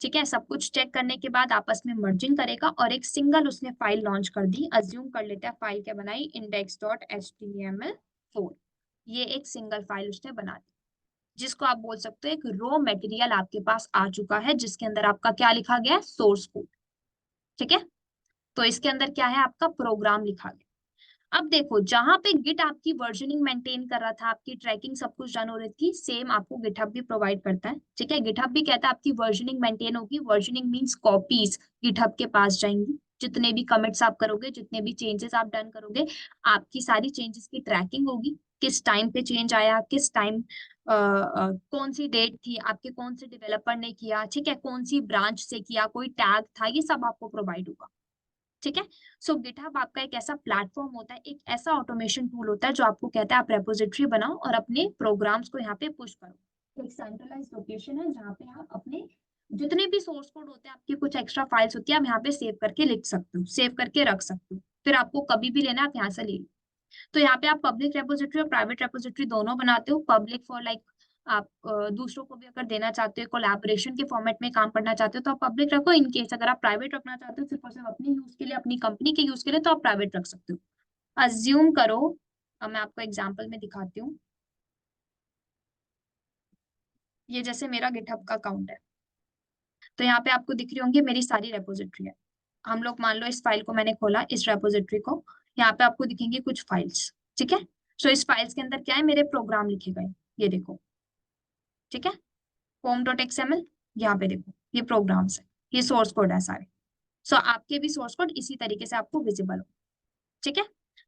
ठीक है। सब कुछ चेक करने के बाद आपस में मर्जिंग करेगा और एक सिंगल उसने फाइल लॉन्च कर दी, अज्यूम कर लेते हैं फाइल क्या बनाई, index.html4, ये एक सिंगल फाइल उसने बना दी, जिसको आप बोल सकते हो एक रॉ मटेरियल आपके पास आ चुका है, जिसके अंदर आपका क्या लिखा गया है, सोर्स कोड, ठीक है। तो इसके अंदर क्या है, आपका प्रोग्राम लिखा गया। अब देखो जहां पे गिट आपकी वर्जनिंग मेंटेन कर रहा था, आपकी ट्रैकिंग सब कुछ डन हो रही थी, सेम आपको गिटहब भी प्रोवाइड करता है, ठीक है। गिटहब भी कहता है आपकी वर्जनिंग मेंटेन होगी, वर्जनिंग मींस कॉपीज गिटहब के पास जाएंगी, जितने भी कमिट्स आप करोगे, जितने भी चेंजेस आप डन करोगे, आपकी सारी चेंजेस की ट्रैकिंग होगी, किस टाइम पे चेंज आया, किस टाइम कौन सी डेट थी, आपके कौन से डेवलपर ने किया, ठीक है, कौन सी ब्रांच से किया, कोई टैग था, ये सब आपको प्रोवाइड होगा। ठीक है। सो गिटहब आपका एक ऐसा प्लेटफॉर्म होता है, एक ऐसा ऑटोमेशन टूल होता है जो आपको कहता है आप रेपोजिटरी बनाओ और अपने प्रोग्राम्स को यहाँ पे पुश करो। एक सेंट्रलाइज लोकेशन है जहाँ पे आप अपने जितने भी सोर्स कोड होते हैं, आपकी कुछ एक्स्ट्रा फाइल्स होती है, आप यहाँ पे सेव करके लिख सकते हो, सेव करके रख सकते हो, फिर आपको कभी भी लेना है आप यहाँ से ले लो। तो यहाँ पे आप पब्लिक रेपोजिटरी और प्राइवेट रेपोजिटरी दोनों बनाते हो। पब्लिक फॉर लाइक आप दूसरों को भी अगर देना चाहते हो, कोलैबोरेशन के फॉर्मेट में काम करना चाहते हो तो आप पब्लिक रखो। इन केस अगर आप प्राइवेट रखना चाहते हो सिर्फ और सिर्फ अपने यूज के लिए, अपनी कंपनी के यूज के लिए, तो आप प्राइवेट रख सकते हो। अज्यूम करो, अब मैं आपको एग्जाम्पल में दिखाती हूँ। ये जैसे मेरा गिटहब का अकाउंट है, तो यहाँ पे आपको दिख रही होंगी मेरी सारी रेपोजिटरी है। हम लोग मान लो इस फाइल को मैंने खोला, इस रेपोजिटरी को, यहाँ पे आपको दिखेंगी कुछ फाइल्स। ठीक है। सो इस फाइल्स के अंदर क्या है, मेरे प्रोग्राम लिखे गए, ये देखो। ठीक है। home.xml, यहाँ पे देखो ये प्रोग्राम्स है, ये सोर्स कोड है सारे। सो आपके भी सोर्स कोड इसी तरीके से आपको विजिबल हो। ठीक है।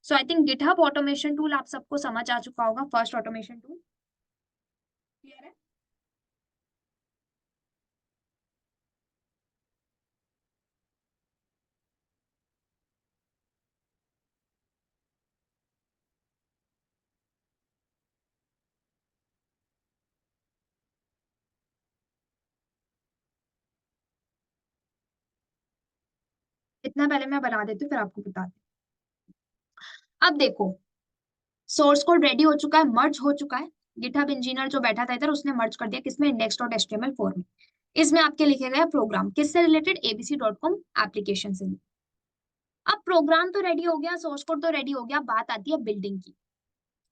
So I think GitHub automation tool आप सबको समझ आ चुका होगा, फर्स्ट ऑटोमेशन टूल। क्लियर है। इतना पहले मैं बना देती हूँ फिर आपको बताती हूँ। अब देखो, सोर्स कोड रेडी हो चुका है, मर्ज हो चुका है। गिटहब इंजीनियर जो बैठा था इधर, उसने मर्ज कर दिया किसमें, index.html4 में। इसमें आपके लिखे गए प्रोग्राम किससे रिलेटेड, abc.com एप्लीकेशन से। अब प्रोग्राम तो रेडी हो गया, सोर्स कोड तो रेडी हो गया, बात आती है बिल्डिंग की।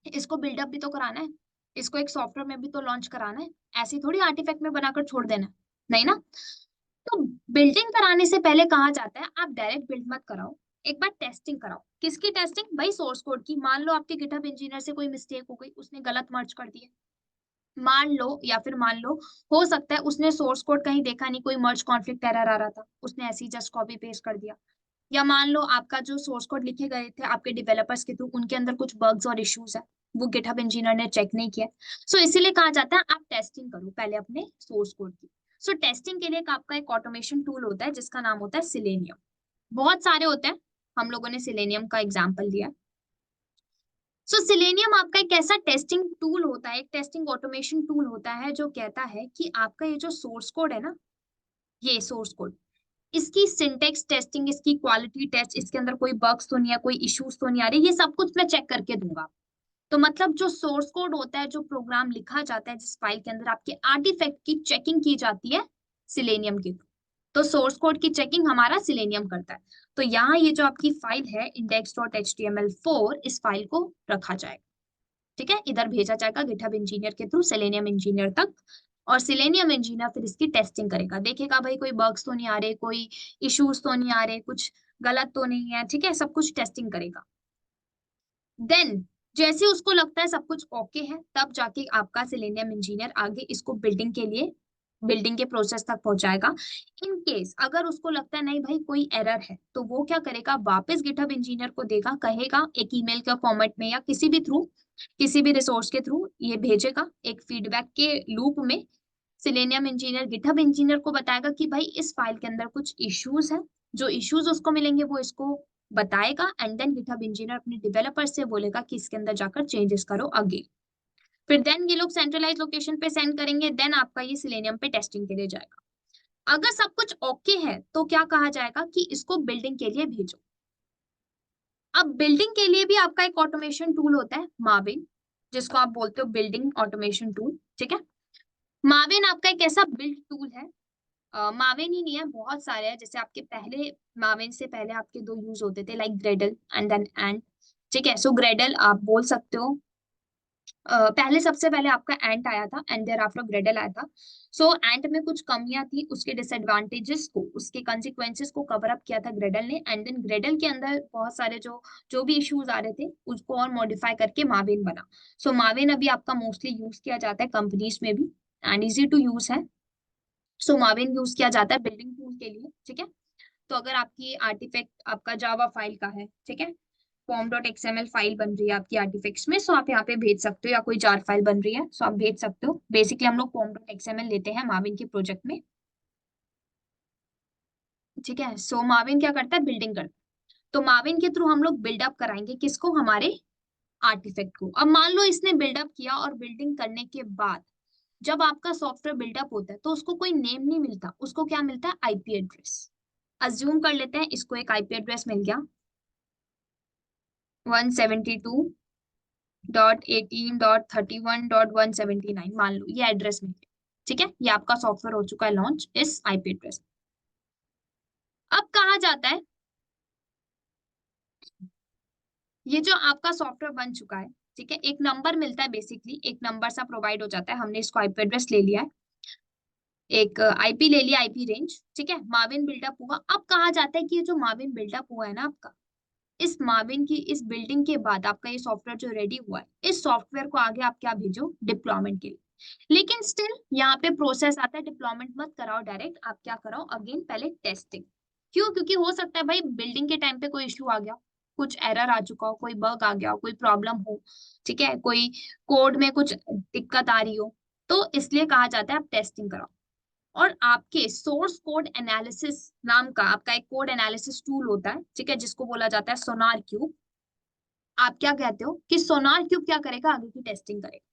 इसको बिल्डअप भी तो कराना है, इसको एक सॉफ्टवेयर में भी तो लॉन्च कराना है, ऐसे थोड़ी आर्टिफैक्ट में बनाकर छोड़ देना है, नहीं ना। तो बिल्डिंग कराने से पहले कहा जाता है आप डायरेक्ट बिल्ड मत कराओ, एक बार टेस्टिंग कराओ। किसकी टेस्टिंग, भाई सोर्स कोड की। मान लो आपके गिटहब इंजीनियर से कोई मिस्टेक हो गई, उसने गलत मर्ज कर दिया, मान लो, या फिर मान लो हो सकता है उसने सोर्स कोड कहीं देखा नहीं, कोई मर्ज कॉन्फ्लिक्ट एरर आ रहा था, उसने ऐसे ही जस्ट कॉपी पेस्ट कर दिया। या मान लो आपका जो सोर्स कोड लिखे गए थे आपके डेवलपर्स के थ्रू, उनके अंदर कुछ बग्स और इश्यूज है, वो गिटहब इंजीनियर ने चेक नहीं किया। सो इसीलिए कहा जाता है आप टेस्टिंग करो पहले अपने सोर्स कोड की। सो टेस्टिंग के लिए आपका एक ऑटोमेशन टूल होता है जिसका नाम होता है सिलेनियम। बहुत सारे होते हैं, हम लोगों ने सिलेनियम का एग्जाम्पल लिया। सो सिलेनियम आपका एक ऐसा टेस्टिंग टूल होता है, एक टेस्टिंग ऑटोमेशन टूल होता है जो कहता है कि आपका ये जो सोर्स कोड है ना, ये सोर्स कोड, इसकी सिंटेक्स टेस्टिंग, इसकी क्वालिटी टेस्ट, इसके अंदर कोई बग्स तो नहीं है, कोई इश्यूज तो नहीं आ रही, ये सब कुछ मैं चेक करके दूंगा। तो मतलब जो सोर्स कोड होता है, जो प्रोग्राम लिखा जाता है, जिस फाइल के अंदर आपके आर्टिफैक्ट की चेकिंग की जाती है सिलेनियम के थ्रू। तो सोर्स कोड की चेकिंग हमारा सिलेनियम करता है। तो यहाँ ये जो आपकी फाइल है index.html4, इस फाइल को रखा जाएगा। ठीक है, इधर भेजा जाएगा गिटहब इंजीनियर के थ्रू सिलेनियम इंजीनियर तक। और सिलेनियम इंजीनियर फिर इसकी टेस्टिंग करेगा, देखेगा भाई कोई बग्स तो नहीं आ रहे, कोई इश्यूज तो नहीं आ रहे, कुछ गलत तो नहीं है, ठीक है, सब कुछ टेस्टिंग करेगा। देन जैसे उसको लगता है सब कुछ ओके है, तब जाके आपका सिलेनियम इंजीनियर आगे इसको बिल्डिंग के लिए, बिल्डिंग के प्रोसेस तक पहुंचाएगा। इन केस अगर उसको लगता है नहीं भाई कोई एरर है, तो वो क्या करेगा, वापस गिटहब इंजीनियर को देगा, कहेगा एक ईमेल के फॉर्मेट में या किसी भी थ्रू, किसी भी रिसोर्स के थ्रू ये भेजेगा एक फीडबैक के लूप में। सिलेनियम इंजीनियर गिटहब इंजीनियर को बताएगा कि भाई इस फाइल के अंदर कुछ इश्यूज है, जो इश्यूज उसको मिलेंगे वो इसको बताएगा। एंड देन गिटहब इंजीनियर अपने डेवलपर से बोलेगा कि इसके अंदर जाकर चेंजेस करो आगे। फिर देन ये लोग सेंट्रलाइज लोकेशन पे सेंड करेंगे, देन आपका ये सिलेनियम पे टेस्टिंग के लिए जाएगा। अगर सब कुछ ओके है तो क्या कहा जाएगा कि इसको बिल्डिंग के लिए भेजो। अब बिल्डिंग के लिए भी आपका एक ऑटोमेशन टूल होता है मार्विन, जिसको आप बोलते हो बिल्डिंग ऑटोमेशन टूल। ठीक है, मार्विन आपका एक ऐसा बिल्ड टूल है। मार्विन ही नहीं है, बहुत सारे हैं। जैसे आपके पहले, मार्विन से पहले आपके दो यूज होते थे like Gradle and then and. ठीक है, सो ग्रेडल आप बोल सकते हो, पहले सबसे पहले आपका एंट आया था एंड देयर आफ्टर ग्रेडल आया था। सो एंट में कुछ कमियां थी, उसके डिसएडवांटेजेस को, उसके कंसिक्वेंसेस को कवर अप किया था ग्रेडल ने। एंड देन ग्रेडल के अंदर बहुत सारे जो जो भी इश्यूज आ रहे थे उसको और मॉडिफाई करके मार्विन बना। सो मार्विन अभी आपका मोस्टली यूज किया जाता है कंपनीज में भी, एंड इजी टू यूज है। सो मार्विन यूज किया जाता है बिल्डिंग टूल के लिए। ठीक है, तो अगर आपकी आर्टिफैक्ट आपका जावा फाइल का है, ठीक है, pom.xml फाइल बन रही है आपकी आर्टिफैक्ट्स में, सो आप यहाँ पे भेज सकते हो, या कोई जार फाइल बन रही है सो आप भेज सकते हो। बेसिकली हम लोग pom.xml लेते हैं माविन के प्रोजेक्ट में, ठीक है। सो माविन क्या करता है, बिल्डिंग करता है। तो माविन के थ्रू हम लोग बिल्डअप कराएंगे किसको, हमारे आर्टिफैक्ट को। अब मान लो इसने बिल्डअप किया और बिल्डिंग करने के बाद जब आपका सॉफ्टवेयर बिल्डअप होता है तो उसको कोई नेम नहीं मिलता, उसको क्या मिलता है, आईपी एड्रेस। अज्यूम कर लेते हैं इसको एक आईपी एड्रेस मिल गया 172.18.31.179, मान लो ये एड्रेस में, ठीक है। ये आपका सॉफ्टवेयर हो चुका है लॉन्च इस आईपी एड्रेस। अब कहा जाता है, ये जो आपका सॉफ्टवेयर बन चुका है, ठीक है, एक नंबर मिलता है, बेसिकली एक नंबर सा प्रोवाइड हो जाता है। हमने इसको आईपी एड्रेस ले लिया है, एक आईपी ले लिया, आईपी रेंज, ठीक है। माविन बिल्डअप हुआ। अब कहा जाता है कि ये जो माविन बिल्डअप हुआ है ना आपका, इस माविन की इस बिल्डिंग के बाद आपका ये सॉफ्टवेयर जो रेडी हुआ है, इस सॉफ्टवेयर को आगे आप क्या भेजो, डिप्लॉयमेंट के लिए। लेकिन स्टिल यहाँ पे प्रोसेस आता है, डिप्लॉयमेंट मत कराओ डायरेक्ट, आप क्या कराओ, अगेन पहले टेस्टिंग। क्यों, क्योंकि हो सकता है भाई बिल्डिंग के टाइम पे कोई इश्यू आ गया, कुछ एरर आ चुका हो, कोई बग आ गया हो, कोई प्रॉब्लम हो, ठीक है, कोई कोड में कुछ दिक्कत आ रही हो, तो इसलिए कहा जाता है आप टेस्टिंग कराओ। और आपके सोर्स कोड एनालिसिस नाम का आपका एक कोड एनालिसिस टूल होता है, ठीक है, जिसको बोला जाता है सोनार क्यूब। आप क्या कहते हो कि सोनार क्यूब क्या करेगा, आगे की टेस्टिंग करेगा।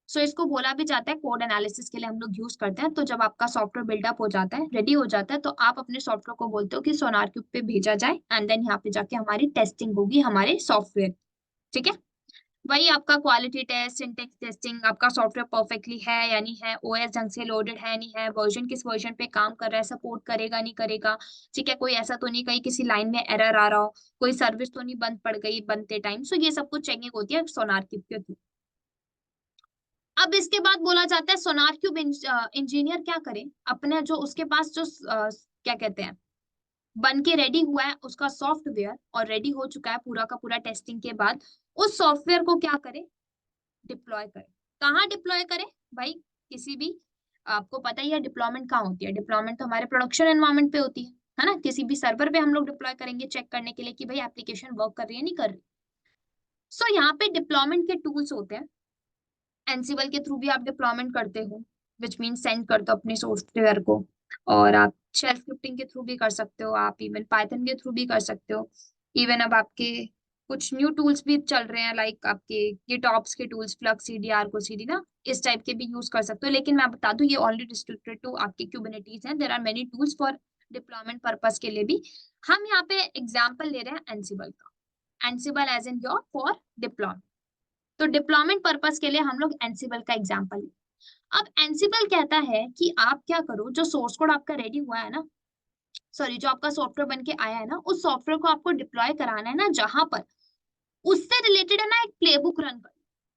सो इसको बोला भी जाता है कोड एनालिसिस के लिए हम लोग यूज करते हैं। तो जब आपका सॉफ्टवेयर बिल्डअप हो जाता है, रेडी हो जाता है, तो आप अपने सॉफ्टवेयर को बोलते हो कि सोनार क्यूब पे भेजा जाए, एंड देन यहाँ पे जाके हमारी टेस्टिंग होगी हमारे सॉफ्टवेयर, ठीक है। वही आपका क्वालिटी टेस्ट, सिंटेक्स टेस्टिंग, आपका सॉफ्टवेयर परफेक्टली है या नहीं है, ओएस ढंग से लोडेड है नहीं है, वर्जन किस वर्जन पे काम कर रहा है, सपोर्ट करेगा नहीं करेगा, ठीक है, कोई ऐसा तो नहीं कहीं किसी लाइन में एरर आ रहा हो, कोई सर्विस तो नहीं बंद पड़ गई बनते टाइम। सो ये सब कुछ चेकिंग होती है सोनार क्यूब के थ्रू। अब इसके बाद बोला जाता है सोनार क्यूब इंजीनियर क्या करे, अपने जो उसके पास जो क्या कहते हैं बन के रेडी हुआ है उसका सॉफ्टवेयर, और रेडी हो चुका है पूरा का पूरा टेस्टिंग के बाद, उस सॉफ्टवेयर को क्या करे, डिप्लॉय करे। कहाँ डिप्लॉय करे भाई, किसी भी, आपको पता ही है डिप्लॉयमेंट कहाँ होती है, डिप्लॉयमेंट तो हमारे प्रोडक्शन एनवायरनमेंट पे होती है ना, किसी भी सर्वर पे हम लोग डिप्लॉय करेंगे चेक करने के लिए कि भाई एप्लीकेशन वर्क कर रही है नहीं कर रही। सो यहाँ पे डिप्लॉयमेंट के टूल्स होते हैं। एनसिबल के थ्रू भी आप डिप्लॉयमेंट करते हो, विच मीन सेंड करते हो अपने सॉफ्टवेयर को, और आप शेल स्क्रिप्टिंग के थ्रू भी कर सकते हो, आप इवन पाइथन के थ्रू भी कर सकते हो। इवन अब आपके कुछ न्यू टूल्स भी चल रहे हैं, लाइक आपके गिटऑप्स के टूल्स, फ्लक्स सीडी, आर्को सीडी ना, इस टाइप के भी यूज कर सकते हो। लेकिन मैं बता दूं ये ऑलरेडी रिस्ट्रिक्टेड टू आपके क्यूबरनेटीज हैं, there are many tools for deployment purpose के लिए भी। हम यहाँ पे एग्जाम्पल ले रहे हैं एनसिबल का, Ansible as in your for deployment. तो डिप्लॉयमेंट पर्पस के लिए हम लोग एनसिबल का एग्जांपल लें। अब एनसिबल कहता है कि आप क्या करो, जो सोर्स कोड आपका रेडी हुआ है ना, सॉरी जो आपका सॉफ्टवेयर बन के आया है ना, उस सॉफ्टवेयर को आपको डिप्लॉय कराना है ना जहां पर, उससे रिलेटेड है ना एक प्लेबुक रन कर।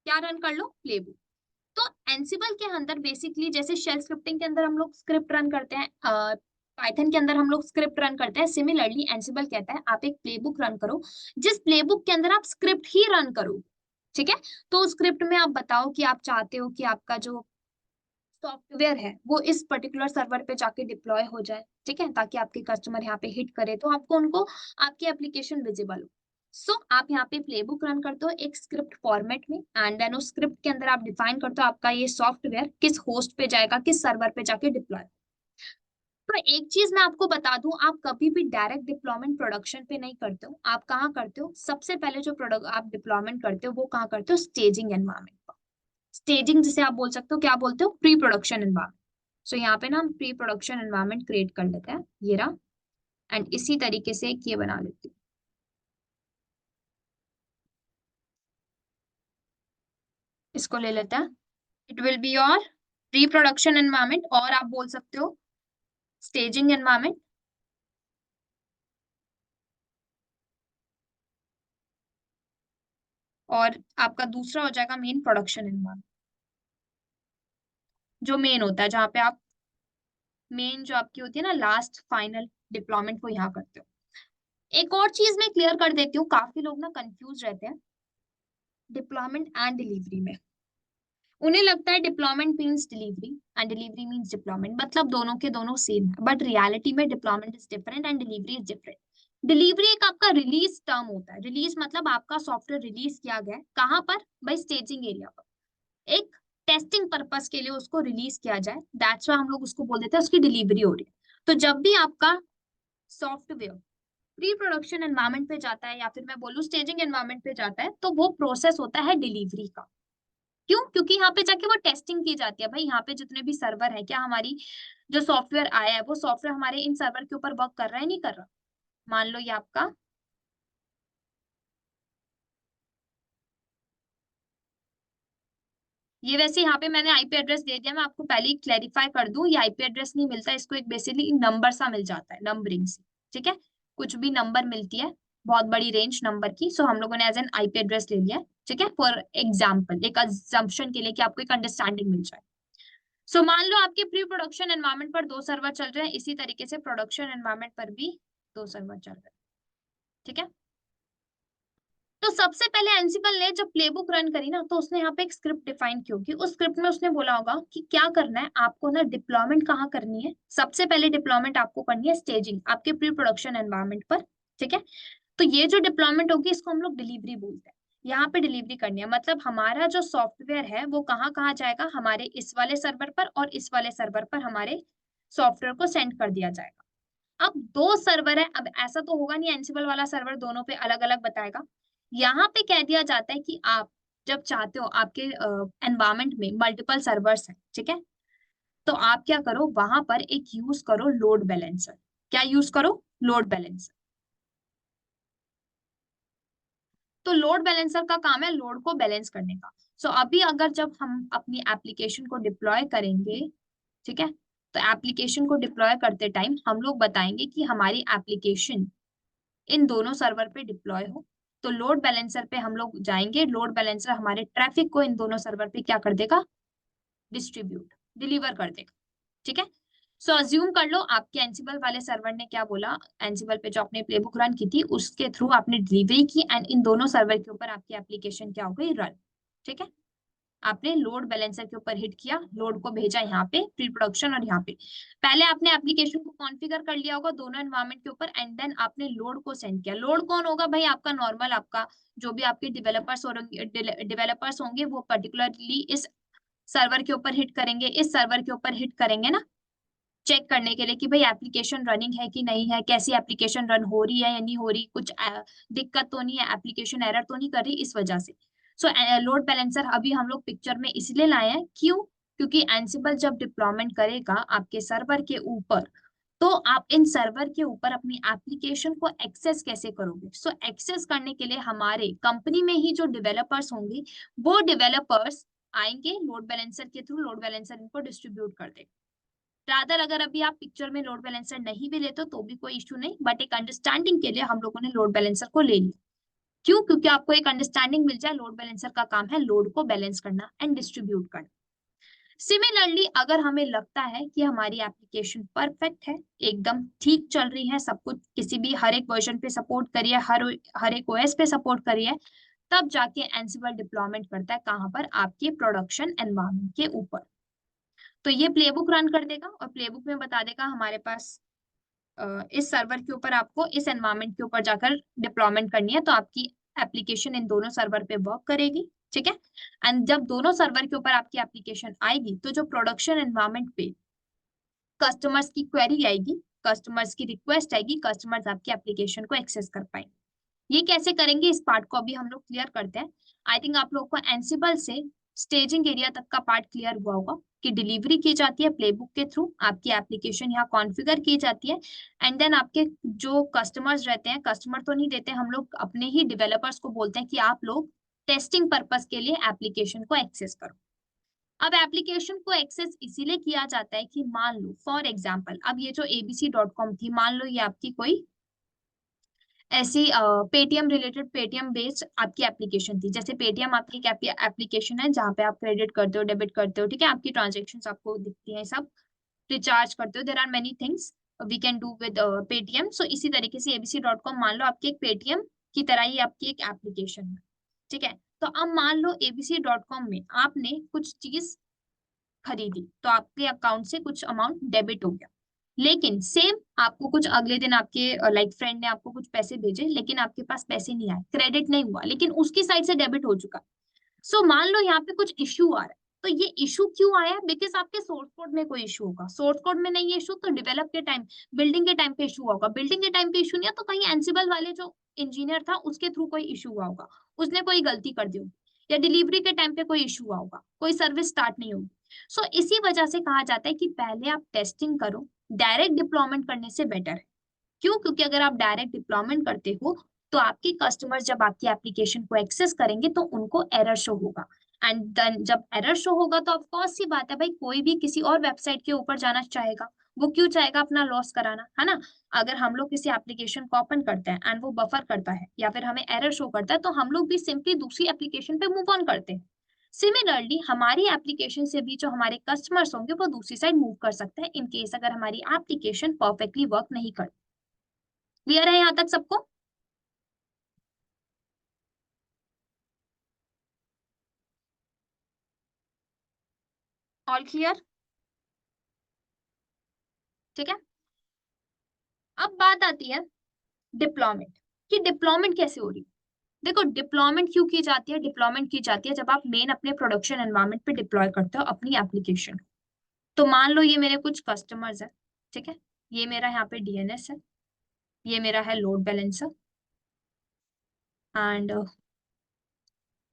क्या रन कर लो, प्लेबुक। तो एनसिबल के अंदर बेसिकली जैसे शेल स्क्रिप्टिंग के अंदर हम लोग स्क्रिप्ट रन करते हैं, पाइथन के अंदर हम लोग स्क्रिप्ट रन करते हैं, सिमिलरली एनसिबल कहता है आप एक प्लेबुक रन करो, जिस प्लेबुक के अंदर आप स्क्रिप्ट ही रन करो, ठीक है। तो स्क्रिप्ट में आप बताओ कि आप चाहते हो कि आपका जो सॉफ्टवेयर है वो इस पर्टिकुलर सर्वर पे जाके डिप्लॉय हो जाए, ठीक है, ताकि आपके कस्टमर यहाँ पे हिट करे तो आपको उनको आपकी एप्लीकेशन विजिबल हो। सो आप यहाँ पे प्लेबुक रन करते हो एक स्क्रिप्ट फॉर्मेट में, एंड देन उस स्क्रिप्ट के अंदर आप डिफाइन करते हो आपका ये सॉफ्टवेयर किस होस्ट पे जाएगा, किस सर्वर पे जाके डिप्लॉय। तो एक चीज मैं आपको बता दूं, आप कभी भी डायरेक्ट डिप्लॉयमेंट प्रोडक्शन पे नहीं करते हो। आप कहाँ करते हो, सबसे पहले जो प्रोडक्ट आप डिप्लॉयमेंट करते हो वो कहाँ करते हो, स्टेजिंग एनवायरमेंट पर। स्टेजिंग जिसे आप बोल सकते हो, क्या बोलते हो, प्री प्रोडक्शन एनवायरमेंट। सो यहाँ पे ना हम प्री प्रोडक्शन एनवायरमेंट क्रिएट कर लेते हैं, ये रहा। एंड इसी तरीके से एक ये बना लेते हैं, इसको ले लेते हैं। It will be your pre production environment, और आप बोल सकते हो स्टेजिंग एनवायरमेंट। और आपका दूसरा हो जाएगा मेन प्रोडक्शन एनवायरमेंट, जो मेन होता है, जहाँ पे आप मेन जो आपकी होती है ना लास्ट फाइनल डिप्लॉयमेंट, वो यहाँ करते हो। एक और चीज मैं क्लियर कर देती हूँ, काफी लोग ना कंफ्यूज रहते हैं डिप्लॉयमेंट एंड डिलीवरी में। उन्हें लगता है deployment means delivery and delivery means deployment, मतलब दोनों के दोनों सेम है, बट रियलिटी में deployment is different and delivery is different. Delivery एक आपका रिलीज टर्म होता है। रिलीज मतलब आपका सॉफ्टवेयर रिलीज किया गया है, कहाँ पर? भाई स्टेजिंग एरिया पर, एक टेस्टिंग पर्पस के लिए उसको रिलीज किया जाए, दैट्स व्हाई हम लोग उसको बोल देते हैं उसकी डिलीवरी हो रही है। तो जब भी आपका सॉफ्टवेयर प्री प्रोडक्शन एनवायरनमेंट पे जाता है या फिर मैं बोलूँ स्टेजिंग एनवायरनमेंट पे जाता है, तो वो प्रोसेस होता है डिलीवरी का। क्यों? क्योंकि यहाँ पे जाके वो टेस्टिंग की जाती है। भाई यहाँ पे जितने भी सर्वर है, क्या हमारी जो सॉफ्टवेयर आया है वो सॉफ्टवेयर हमारे इन सर्वर के ऊपर वर्क कर रहा है, नहीं कर रहा? मान लो ये आपका, ये वैसे यहाँ पे मैंने आईपी एड्रेस दे दिया, मैं आपको पहले ही क्लैरिफाई कर दूं, ये आईपी एड्रेस नहीं मिलता, इसको एक बेसिकली नंबर सा मिल जाता है, नंबरिंग से। ठीक है, कुछ भी नंबर मिलती है, बहुत बड़ी रेंज नंबर की, सो हम लोगों ने एज एन आईपी एड्रेस ले लिया है। ठीक है, फॉर एग्जाम्पल, एक अजम्पशन के लिए कि आपको एक अंडरस्टैंडिंग मिल जाए। सो मान लो आपके प्री प्रोडक्शन एनवायरनमेंट पर दो सर्वर चल रहे हैं, इसी तरीके से प्रोडक्शन एनवायरनमेंट पर भी दो सर्वर चल रहे हैं। ठीक है, तो सबसे पहले एंसिबल ने जब प्लेबुक रन करी ना, तो उसने यहाँ पे एक स्क्रिप्ट डिफाइन की होगी। उस स्क्रिप्ट में उसने बोला होगा कि क्या करना है आपको ना, डिप्लॉयमेंट कहाँ करनी है। सबसे पहले डिप्लॉयमेंट आपको करनी है स्टेजिंग, आपके प्री प्रोडक्शन एनवायरनमेंट पर। ठीक है, तो ये जो डिप्लॉयमेंट होगी इसको हम लोग डिलीवरी बोलते हैं। यहाँ पे डिलीवरी करनी है, मतलब हमारा जो सॉफ्टवेयर है वो कहाँ कहाँ जाएगा, हमारे इस वाले सर्वर पर और इस वाले सर्वर पर हमारे सॉफ्टवेयर को सेंड कर दिया जाएगा। अब दो सर्वर है, अब ऐसा तो होगा नहीं एंसिबल वाला सर्वर दोनों पे अलग अलग बताएगा। यहाँ पे कह दिया जाता है कि आप जब चाहते हो आपके एनवायरमेंट में मल्टीपल सर्वर्स हैं, ठीक है, तो आप क्या करो, वहां पर एक यूज करो लोड बैलेंसर। क्या यूज करो? Load balancer. तो लोड बैलेंसर का काम है लोड को बैलेंस करने का। सो अभी अगर जब हम अपनी एप्लीकेशन को डिप्लॉय करेंगे, ठीक है, तो एप्लीकेशन को डिप्लॉय करते टाइम हम लोग बताएंगे कि हमारी एप्लीकेशन इन दोनों सर्वर पे डिप्लॉय हो। तो लोड बैलेंसर पे हम लोग जाएंगे, लोड बैलेंसर हमारे ट्रैफिक को इन दोनों सर्वर पे क्या कर देगा, डिस्ट्रीब्यूट, डिलीवर कर देगा। ठीक है, सो अज्यूम कर लो आपके एंसिबल वाले सर्वर ने क्या बोला, एंसिबल पे जो आपने प्लेबुक रन की थी उसके थ्रू आपने डिलीवरी की, एंड इन दोनों सर्वर के ऊपर आपकी एप्लीकेशन क्या हो गई, रन। ठीक है, आपने लोड बैलेंसर के ऊपर हिट किया, लोड को भेजा यहाँ पे प्री प्रोडक्शन और यहाँ पे पहले आपने एप्लीकेशन को कॉन्फ़िगर कर लिया होगा दोनों एनवायरनमेंट के ऊपर, एंड देन आपने लोड को सेंड किया। लोड कौन होगा भाई? आपका नॉर्मल, आपका जो भी आपके डेवलपर्स होंगे वो पर्टिकुलरली इस सर्वर के ऊपर हिट करेंगे, इस सर्वर के ऊपर हिट करेंगे ना, चेक करने के लिए कि भाई एप्लीकेशन रनिंग है कि नहीं है, कैसी एप्लीकेशन रन हो रही है या नहीं हो रही, कुछ दिक्कत तो नहीं है, एप्लीकेशन एरर तो नहीं कर रही, इस वजह से। सो लोड बैलेंसर अभी हम लोग पिक्चर में इसलिए लाए हैं, क्यों? क्योंकि एंसिबल जब डिप्लॉयमेंट करेगा आपके सर्वर के ऊपर, तो आप इन सर्वर के ऊपर अपनी एप्लीकेशन को एक्सेस कैसे करोगे? सो एक्सेस करने के लिए हमारे कंपनी में ही जो डेवलपर्स होंगे, वो डेवलपर्स आएंगे लोड बैलेंसर के थ्रू, लोड बैलेंसर इनको डिस्ट्रीब्यूट कर देगा। रादर अगर अभी आप पिक्चर में लोड बैलेंसर नहीं भी लेते तो भी कोई इशू नहीं, बट एक अंडरस्टैंडिंग के लिए हम लोगों ने लोड बैलेंसर को ले लिया। क्यों? क्योंकि आपको एक अंडरस्टैंडिंग मिल जाए, लोड बैलेंसर का काम है लोड को बैलेंस करना एंड डिस्ट्रीब्यूट करना। सिमिलरली अगर हमें लगता है कि हमारी एप्लीकेशन परफेक्ट है, एकदम ठीक चल रही है, सब कुछ किसी भी हर एक वर्जन पे सपोर्ट करिए, हर एक ओएस पे सपोर्ट करिए, तब जाके एंसिबल डिप्लॉयमेंट करता है कहाँ पर, आपके प्रोडक्शन एनवायरनमेंट के ऊपर। तो ये प्लेबुक रन कर देगा और प्लेबुक में बता देगा हमारे पास इस सर्वर के ऊपर आपको इस एनवायरनमेंट के ऊपर जाकर डिप्लॉयमेंट करनी है, तो आपकी एप्लीकेशन इन दोनों सर्वर पे वर्क करेगी। ठीक है, एंड जब दोनों सर्वर के ऊपर आपकी एप्लीकेशन आएगी, तो जो प्रोडक्शन एनवायरनमेंट पे कस्टमर्स की क्वेरी आएगी, कस्टमर्स की रिक्वेस्ट आएगी, कस्टमर्स आपकी एप्लीकेशन को एक्सेस कर पाएंगे। ये कैसे करेंगे, इस पार्ट को अभी हम लोग क्लियर करते हैं। आई थिंक आप लोग को एंसिबल से स्टेजिंग एरिया तक का पार्ट क्लियर हुआ होगा कि डिलीवरी की जाती है प्लेबुक के थ्रू, आपकी एप्लीकेशन यहाँ कॉन्फ़िगर की जाती है, एंड देन आपके जो कस्टमर्स रहते हैं, कस्टमर तो नहीं देते, हम लोग अपने ही डेवलपर्स को बोलते हैं कि आप लोग टेस्टिंग पर्पस के लिए एप्लीकेशन को एक्सेस करो। अब एप्लीकेशन को एक्सेस इसीलिए किया जाता है कि मान लो फॉर एग्जाम्पल, अब ये जो abc.com थी, मान लो ये आपकी कोई ऐसी पेटीएम रिलेटेड, पेटीएम बेस्ड आपकी एप्लीकेशन थी। जैसे पेटीएम आपकी एक एप्लीकेशन है जहाँ पे आप क्रेडिट करते हो, डेबिट करते हो, ठीक है, आपकी ट्रांजेक्शन आपको दिखती है सब, रिचार्ज करते हो, there are many things we can do with Paytm. So इसी तरीके से abc.com मान लो आपकी एक पेटीएम की तरह ही आपकी एक एप्लीकेशन है। ठीक है, तो अब मान लो abc.com में आपने कुछ चीज खरीदी, तो आपके अकाउंट से कुछ अमाउंट डेबिट हो गया। लेकिन सेम आपको कुछ अगले दिन आपके लाइक फ्रेंड ने आपको कुछ पैसे भेजे, लेकिन आपके पास पैसे नहीं आए, क्रेडिट नहीं हुआ, लेकिन उसकी साइड से डेबिट हो चुका। सो मान लो यहाँ पे कुछ इश्यू आ रहा है, तो ये इशू क्यों आया? बिकॉज आपके सोर्स कोड में कोई इशू होगा। सोर्स कोड में नहीं है इशू तो डेवलप के टाइम, बिल्डिंग के टाइम पे इशू होगा। बिल्डिंग के टाइम पे इशू नहीं है तो कहीं एंसिबल वाले जो इंजीनियर था उसके थ्रू कोई इशू हुआ होगा, उसने कोई गलती कर दी होगी, या डिलीवरी के टाइम पे कोई इशू हुआ होगा, कोई सर्विस स्टार्ट नहीं होगी। सो इसी वजह से कहा जाता है कि पहले आप टेस्टिंग करो, डायरेक्ट डिप्लॉयमेंट करने से बेटर है। क्यों? क्योंकि अगर आप डायरेक्ट डिप्लॉयमेंट करते हो तो आपके कस्टमर्स जब आपकी एप्लीकेशन को एक्सेस करेंगे तो उनको एरर शो होगा। एंड देन जब एरर शो होगा तो ऑफ कोर्स सी बात है भाई, कोई भी किसी और वेबसाइट के ऊपर जाना चाहेगा। वो क्यों चाहेगा? अपना लॉस कराना, है ना। अगर हम लोग किसी एप्लीकेशन को ओपन करते हैं एंड वो बफर करता है या फिर हमें एरर शो करता है, तो हम लोग भी सिंपली दूसरी एप्लीकेशन पे मूव ऑन करते हैं। सिमिलरली हमारी एप्लीकेशन से भी जो हमारे कस्टमर्स होंगे वो दूसरी साइड मूव कर सकते हैं, इन केस अगर हमारी एप्लीकेशन परफेक्टली वर्क नहीं करती। क्लियर है यहाँ तक सबको? All clear? ठीक है। अब बात आती है डिप्लॉयमेंट, कि डिप्लॉयमेंट कैसे हो रही है। देखो डिप्लॉयमेंट क्यों की जाती है? डिप्लॉयमेंट की जाती है जब आप मेन अपने प्रोडक्शन एनवायरनमेंट पे डिप्लॉय करते हो अपनी एप्लीकेशन। तो मान लो ये मेरे कुछ कस्टमर्स है, ठीक है। ये मेरा यहाँ पे डीएनएस है, ये मेरा है लोड बैलेंसर, एंड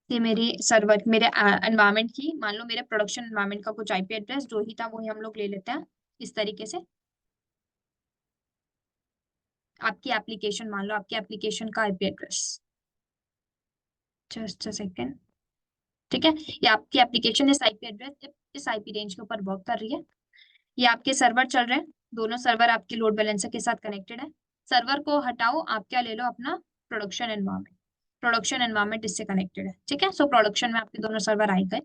ये मेरी सर्वर, मेरे एनवायरनमेंट की, मान लो मेरे प्रोडक्शन एनवायरनमेंट का कुछ आईपी एड्रेस जो ही था वही हम लोग ले लेते हैं इस तरीके से। आपकी एप्लीकेशन, मान लो आपकी एप्लीकेशन का IP address, just a second, ठीक है। ये आपकी एप्लीकेशन इस आईपी एड्रेस, इस आईपी रेंज के ऊपर वर्क कर रही है। ये आपके सर्वर चल रहे हैं, दोनों सर्वर आपके लोड बैलेंसर के साथ कनेक्टेड है। सर्वर को हटाओ, आप क्या ले लो अपना प्रोडक्शन एनवायरनमेंट। प्रोडक्शन एनवायरनमेंट इससे कनेक्टेड है, ठीक है। सो प्रोडक्शन में आपके दोनों सर्वर आ गए।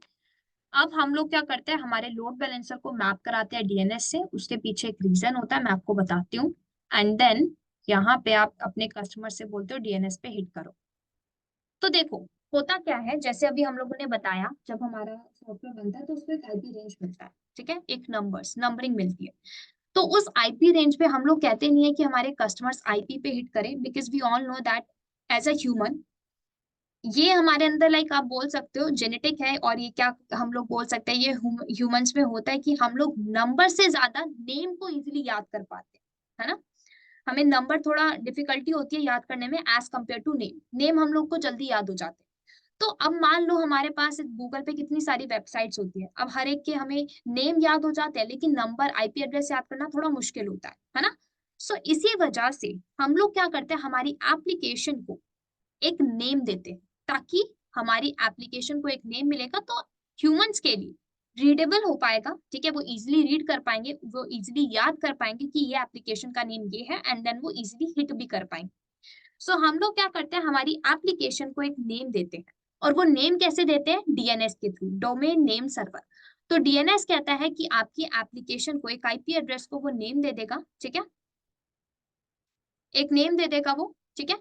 अब हम लोग क्या करते हैं, हमारे लोड बैलेंसर को मैप कराते हैं डीएनएस से। उसके पीछे एक रीजन होता है, मैं आपको बताती हूँ। एंड देन यहाँ पे आप अपने कस्टमर से बोलते हो डीएनएस पे हिट करो। तो देखो होता क्या है, जैसे अभी हम लोगों ने बताया, जब हमारा सॉफ्टवेयर बनता है तो उसको एक आईपी रेंज मिलता है, ठीक है, एक नंबरिंग मिलती है। तो उस आईपी रेंज पे हम लोग कहते नहीं है कि हमारे कस्टमर्स आईपी पे हिट करें, because we all know that as a human, ये हमारे अंदर लाइक आप बोल सकते हो जेनेटिक है। और ये क्या हम लोग बोल सकते हैं, ये ह्यूमंस में होता है कि हम लोग नंबर से ज्यादा नेम को इजीली याद कर पाते हैं, है ना। हमें नंबर थोड़ा डिफिकल्टी होती है याद करने में as compare to name. Name हम लोग को जल्दी याद हो जाते हैं। तो अब मान लो हमारे पास गूगल पे कितनी सारी वेबसाइट्स होती है, अब हर एक के हमें नेम याद हो जाते हैं, लेकिन नंबर आईपी एड्रेस याद करना थोड़ा मुश्किल होता है ना। सो इसी वजह से हम लोग क्या करते हैं, हमारी एप्लीकेशन को एक नेम देते हैं, ताकि हमारी एप्लीकेशन को एक नेम मिलेगा तो ह्यूमंस के लिए रीडेबल हो पाएगा, ठीक है। वो इजिली रीड कर पाएंगे, वो इजिली याद कर पाएंगे कि ये एप्लीकेशन का नेम ये है, एंड देन वो इजिली हिट भी कर पाएंगे। सो हम लोग क्या करते हैं, हमारी एप्लीकेशन को एक नेम देते हैं। और वो नेम कैसे देते हैं? डीएनएस के थ्रू, डोमेन नेम सर्वर। तो डीएनएस कहता है कि आपकी एप्लीकेशन को एक आईपी एड्रेस को वो नेम दे देगा, ठीक है, एक नेम दे देगा वो, ठीक है।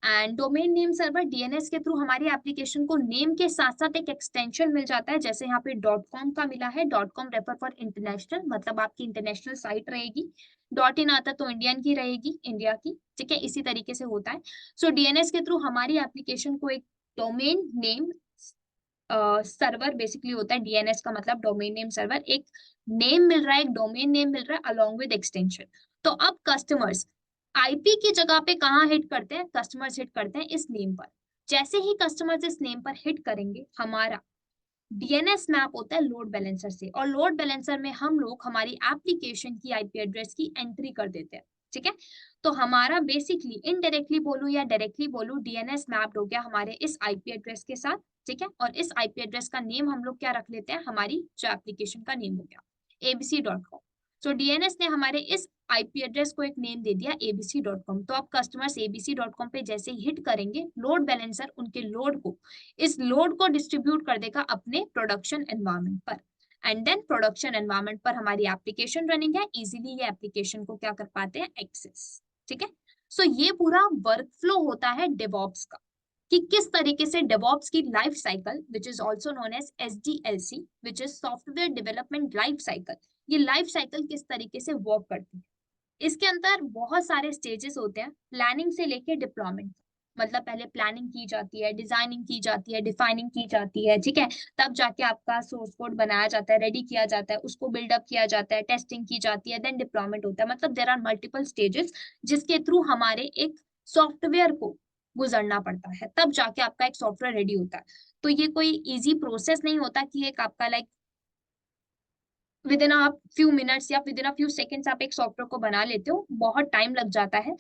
And domain name server DNS के थ्रू हमारी एप्लीकेशन को नेम के साथ साथ एक एक्सटेंशन मिल जाता है, जैसे यहाँ पे डॉट कॉम का मिला है। Dot com refer for international, मतलब आपकी इंटरनेशनल साइट रहेगी। डॉट इन आता तो इंडियन की रहेगी, इंडिया की, ठीक है। इसी तरीके से होता है। सो डीएनएस के थ्रू हमारी एप्लीकेशन को एक डोमेन नेम सर्वर बेसिकली होता है। डीएनएस का मतलब डोमेन नेम सर्वर, एक नेम मिल रहा है, एक डोमेन नेम मिल रहा है अलोंग विद एक्सटेंशन। तो अब कस्टमर्स आईपी की जगह पे कहाँ हिट करते हैं? कस्टमर्स हिट करते हैं इस नेम पर। जैसे ही कस्टमर्स इस नेम पर हिट करेंगे, हमारा डीएनएस मैप होता है लोड बैलेंसर से, और लोड बैलेंसर में हम लोग हमारी एप्लीकेशन की आईपी एड्रेस की एंट्री कर देते हैं, ठीक है। तो हमारा बेसिकली इनडायरेक्टली बोलूं या डायरेक्टली बोलूं, डीएनएस मैप्ड हो गया हमारे इस आईपी एड्रेस के साथ, ठीक है। और इस आईपी एड्रेस का नेम हम लोग क्या रख लेते हैं, हमारी जो एप्लीकेशन का नेम हो गया abc.com। सो डीएनएस ने हमारे इस आईपी एड्रेस को एक नेम दे दिया abc.com। तो अब कस्टमर्स abc.com पे जैसे ही हिट करेंगे, लोड बैलेंसर उनके लोड को, इस लोड को डिस्ट्रीब्यूट कर देगा अपने प्रोडक्शन एनवायरनमेंट पर। एंड देन प्रोडक्शन एनवायरनमेंट पर हमारी एप्लीकेशन रनिंग है, इजीली ये एप्लीकेशन को क्या कर पाते हैं, एक्सेस, ठीक है। सो ये पूरा वर्कफ्लो होता है डेवॉप्स का, कि किस तरीके से डेवॉप्स की life cycle, which is also known as SDLC, which is software development life cycle, ये लाइफ साइकिल किस तरीके से वर्क करती है। इसके अंदर बहुत सारे स्टेजेस होते हैं, प्लानिंग से लेके डिप्लॉयमेंट। मतलब पहले प्लानिंग की जाती है, डिजाइनिंग की जाती है, डिफाइनिंग की जाती है, ठीक है। तब जाके आपका सोर्स कोड बनाया जाता है, रेडी किया जाता है, उसको बिल्डअप किया जाता है, टेस्टिंग की जाती है, देन डिप्लॉयमेंट होता है। मतलब देर आर मल्टीपल स्टेजेस जिसके थ्रू हमारे एक सॉफ्टवेयर को गुजरना पड़ता है, तब जाके आपका एक सॉफ्टवेयर रेडी होता है। तो ये कोई इजी प्रोसेस नहीं होता कि एक आपका like within a few minutes या within a few seconds आप एक सॉफ्टवेयर को बना लेते हो। बहुत टाइम लग जाता है।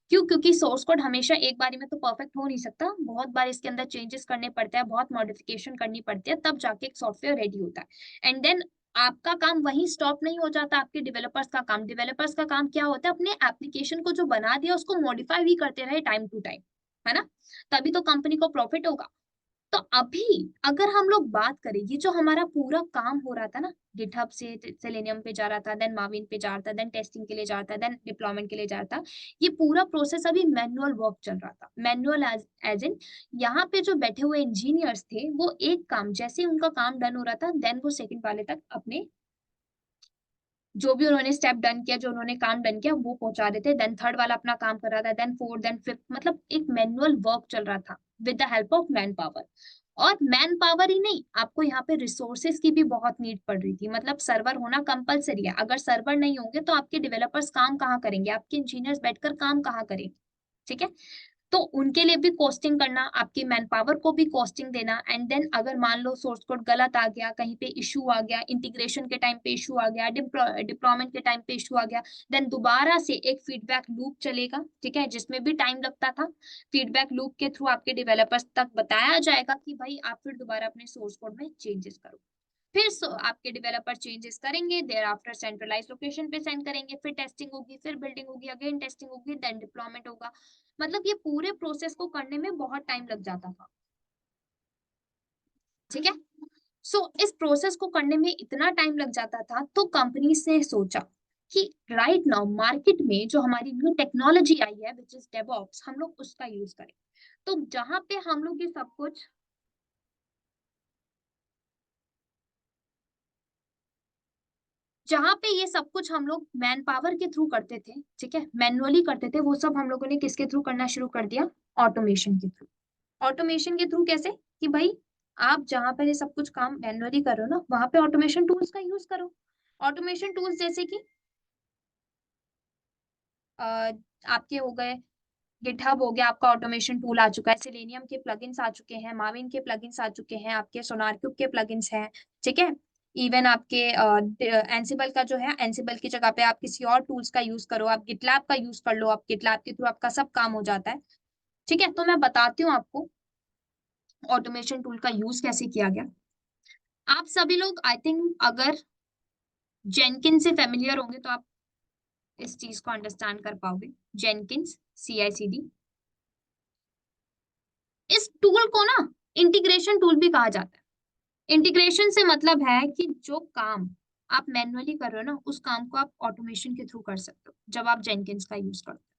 क्यों? क्योंकि सोर्स कोड हमेशा एक बारी में तो परफेक्ट हो नहीं सकता, बहुत बार इसके अंदर चेंजेस करने पड़ते हैं, बहुत मॉडिफिकेशन करनी पड़ती है, तब जाके एक सॉफ्टवेयर रेडी होता है। एंड देन आपका काम वहीं स्टॉप नहीं हो जाता, आपके डेवलपर्स का काम। डेवलपर्स का काम क्या होता है? अपने एप्लीकेशन को जो बना दिया उसको मॉडिफाई भी करते रहे टाइम टू टाइम, है ना। तभी तो कंपनी को प्रॉफिट होगा। तो अभी अगर हम लोग बात करें, ये जो हमारा पूरा काम हो रहा था ना, गिटहब से सेलेनियम पे जा रहा था, देन माविन पे जा रहा था, देन टेस्टिंग के लिए जा रहा था, देन डिप्लॉयमेंट के लिए जा रहा था, ये पूरा प्रोसेस अभी मैनुअल वर्क चल रहा था। मैनुअल एज इन यहाँ पे जो बैठे हुए इंजीनियर्स थे, वो एक काम जैसे ही उनका काम डन हो रहा था, देन वो सेकंड वाले तक अपने जो भी उन्होंने स्टेप डन किया, जो उन्होंने काम डन किया, वो पहुंचा देते। देन थर्ड वाला अपना काम कर रहा था, देन फोर्थ, देन फिफ्थ। मतलब एक मैनुअल वर्क चल रहा था with the help of man power. और मैन पावर ही नहीं, आपको यहाँ पे रिसोर्सेज की भी बहुत नीड पड़ रही थी। मतलब सर्वर होना कंपलसरी है। अगर सर्वर नहीं होंगे तो आपके डेवलपर्स काम कहाँ करेंगे, आपके इंजीनियर्स बैठकर काम कहाँ करेंगे, ठीक है। तो उनके लिए भी कॉस्टिंग करना, आपकी मैन पावर को भी कॉस्टिंग देना। एंड देन अगर मान लो सोर्स कोड गलत आ गया, कहीं पे इशू आ गया, इंटीग्रेशन के टाइम पे इशू आ गया, डिप्लॉयमेंट के टाइम पे इशू आ गया, देन दोबारा से एक फीडबैक लूप चलेगा, ठीक है, जिसमें भी टाइम लगता था। फीडबैक लूप के थ्रू आपके डेवलपर्स तक बताया जाएगा कि भाई आप फिर दोबारा अपने सोर्स कोड में चेंजेस करो। फिर आपके डेवलपर चेंजेस करेंगे, देयर आफ्टर सेंट्रलाइज लोकेशन पे सेंड करेंगे, फिर टेस्टिंग होगी, फिर बिल्डिंग होगी, अगेन टेस्टिंग होगी, देन डिप्लॉयमेंट होगा। मतलब ये पूरे प्रोसेस को करने में बहुत टाइम लग जाता था, ठीक है। सो इस प्रोसेस को करने में इतना टाइम लग जाता था, तो कंपनी ने सोचा कि राइट नाउ मार्केट में जो हमारी न्यू टेक्नोलॉजी आई है विच इज डेवऑप्स, हम लोग उसका यूज करें। तो जहां पे हम लोग ये सब कुछ, जहां पे ये सब कुछ हम लोग मैन पावर के थ्रू करते थे, ठीक है, मैनुअली करते थे, वो सब हम लोगों ने किसके थ्रू करना शुरू कर दिया? ऑटोमेशन के थ्रू। ऑटोमेशन के थ्रू कैसे? कि भाई आप जहां पर ये सब कुछ काम मैनुअली कर रहे हो ना, वहां पे ऑटोमेशन टूल्स का यूज करो। ऑटोमेशन टूल्स जैसे कि आपके हो गए, गिटहब हो गया, आपका ऑटोमेशन टूल आ चुका है, सेलेनियम के प्लगइन्स आ चुके हैं, माविन के प्लगइन्स आ चुके हैं, आपके सोनारक्यूब के प्लगइन्स हैं, ठीक है। इवन आपके एनसिबल का जो है, एनसिबल की जगह पे आप किसी और टूल्स का यूज करो, आप गिटलैब का यूज कर लो, आप गिटलैब के थ्रू आपका सब काम हो जाता है, ठीक है। तो मैं बताती हूँ आपको ऑटोमेशन टूल का यूज कैसे किया गया। आप सभी लोग आई थिंक अगर जेनकिन से फेमिलियर होंगे तो आप इस चीज को अंडरस्टैंड कर पाओगे। जेनकिंस, CI/CD, इस टूल को ना इंटीग्रेशन टूल भी कहा जाता है। इंटीग्रेशन से मतलब है कि जो काम आप मैन्युअली कर रहे हो ना, उस काम को आप ऑटोमेशन के थ्रू कर सकते हो जब आप जेनकिंस का यूज करते हो।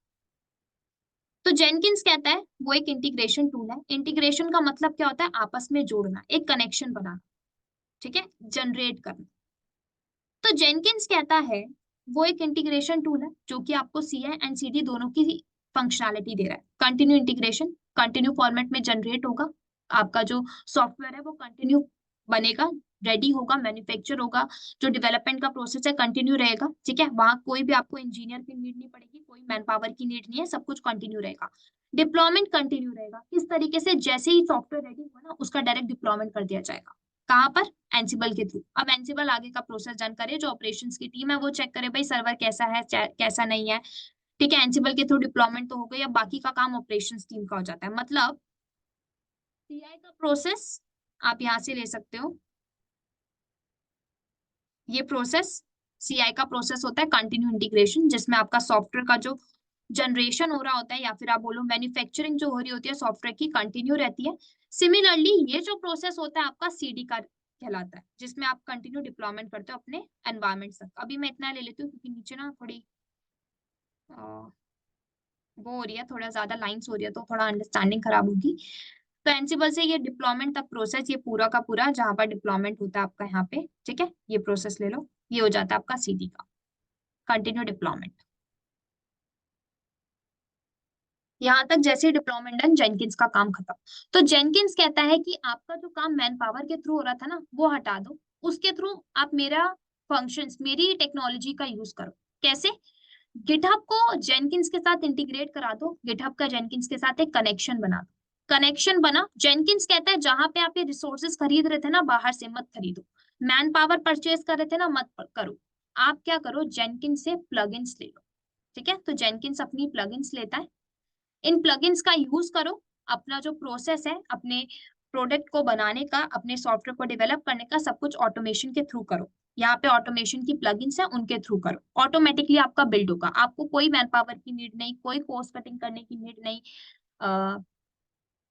तो जेनकिंस कहता है वो एक इंटीग्रेशन टूल है। इंटीग्रेशन का मतलब क्या होता है? आपस में जोड़ना, एक कनेक्शन बनाना, ठीक है, जनरेट करना। तो जेनकिंस कहता है वो एक इंटीग्रेशन टूल है जो कि आपको CI एंड CD दोनों की फंक्शनैलिटी दे रहा है। कंटिन्यू इंटीग्रेशन, कंटिन्यू फॉर्मेट में जनरेट होगा, आपका जो सॉफ्टवेयर है वो कंटिन्यू बनेगा, रेडी होगा, मैन्युफैक्चर होगा। जो डेवलपमेंट का प्रोसेस है कंटिन्यू रहेगा, ठीक है, वहां कोई भी आपको इंजीनियर की नीड नहीं पड़ेगी, कोई मैन पावर की नीड नहीं है, सब कुछ कंटिन्यू रहेगा। डिप्लॉयमेंट कंटिन्यू रहेगा, किस तरीके से? जैसे ही सॉफ्टवेयर रेडी हुआ ना, उसका डायरेक्ट डिप्लॉयमेंट कर दिया जाएगा। कहाँ पर? एनसिबल के थ्रू। अब एनसिबल आगे का प्रोसेस डन करे, जो ऑपरेशंस की टीम है वो चेक करे भाई सर्वर कैसा है, कैसा नहीं है, ठीक है। एनसिबल के थ्रू डिप्लॉयमेंट तो हो गई, अब बाकी का काम ऑपरेशंस टीम का हो जाता है। मतलब CI का प्रोसेस आप यहाँ से ले सकते हो, ये प्रोसेस CI का प्रोसेस होता है कंटिन्यू इंटीग्रेशन, जिसमें आपका सॉफ्टवेयर का जो जनरेशन हो रहा होता है, या फिर आप बोलो मैन्युफैक्चरिंग जो हो रही होती है सॉफ्टवेयर की, कंटिन्यू रहती है। सिमिलरली ये जो प्रोसेस होता है आपका CD का कहलाता है, जिसमें आप कंटिन्यू डिप्लॉयमेंट करते हो अपने एनवायरमेंट तक। अभी मैं इतना ले लेती हूँ क्योंकि नीचे ना थोड़ी वो हो रही है, थोड़ा ज्यादा लाइन्स हो रही है, तो थोड़ा अंडरस्टैंडिंग खराब होगी। तो एनसिबल से ये डिप्लॉयमेंट तक प्रोसेस, ये पूरा का पूरा जहां पर डिप्लॉयमेंट होता है आपका यहाँ पे, ठीक है, ये प्रोसेस ले लो, ये हो जाता है आपका CD का कंटिन्यू डिप्लॉयमेंट। यहाँ तक जैसे डिप्लॉयमेंट डन, जेनकिंस का काम खत्म। तो जेनकिंस कहता है कि आपका जो काम मैन पावर के थ्रू हो रहा था ना, वो हटा दो, उसके थ्रू आप मेरा फंक्शंस, मेरी टेक्नोलॉजी का यूज करो। कैसे? गिटहब को जेनकिंस के साथ इंटीग्रेट करा दो, गिटहब का जेनकिंस के साथ एक कनेक्शन बना दो। कनेक्शन बना, जेनकिंस कहता है जहां पे आप ये रिसोर्सेज खरीद रहे थे ना बाहर से, मत खरीदो। मैन पावर परचेज कर रहे थे ना, मत करो। आप क्या करो, जेनकिंस से प्लगइन्स ले लो। ठीक है, तो जेनकिंस अपनी प्लगइन्स लेता है, इन प्लगइन्स का यूज करो, अपना जो प्रोसेस है अपने प्रोडक्ट को बनाने का, अपने सॉफ्टवेयर को डेवलप करने का, सब कुछ ऑटोमेशन के थ्रू करो। यहाँ पे ऑटोमेशन की प्लगइन्स है, उनके थ्रू करो, ऑटोमेटिकली आपका बिल्ड होगा। आपको कोई मैन पावर की नीड नहीं, कोई कॉस्ट कटिंग करने की नीड नहीं,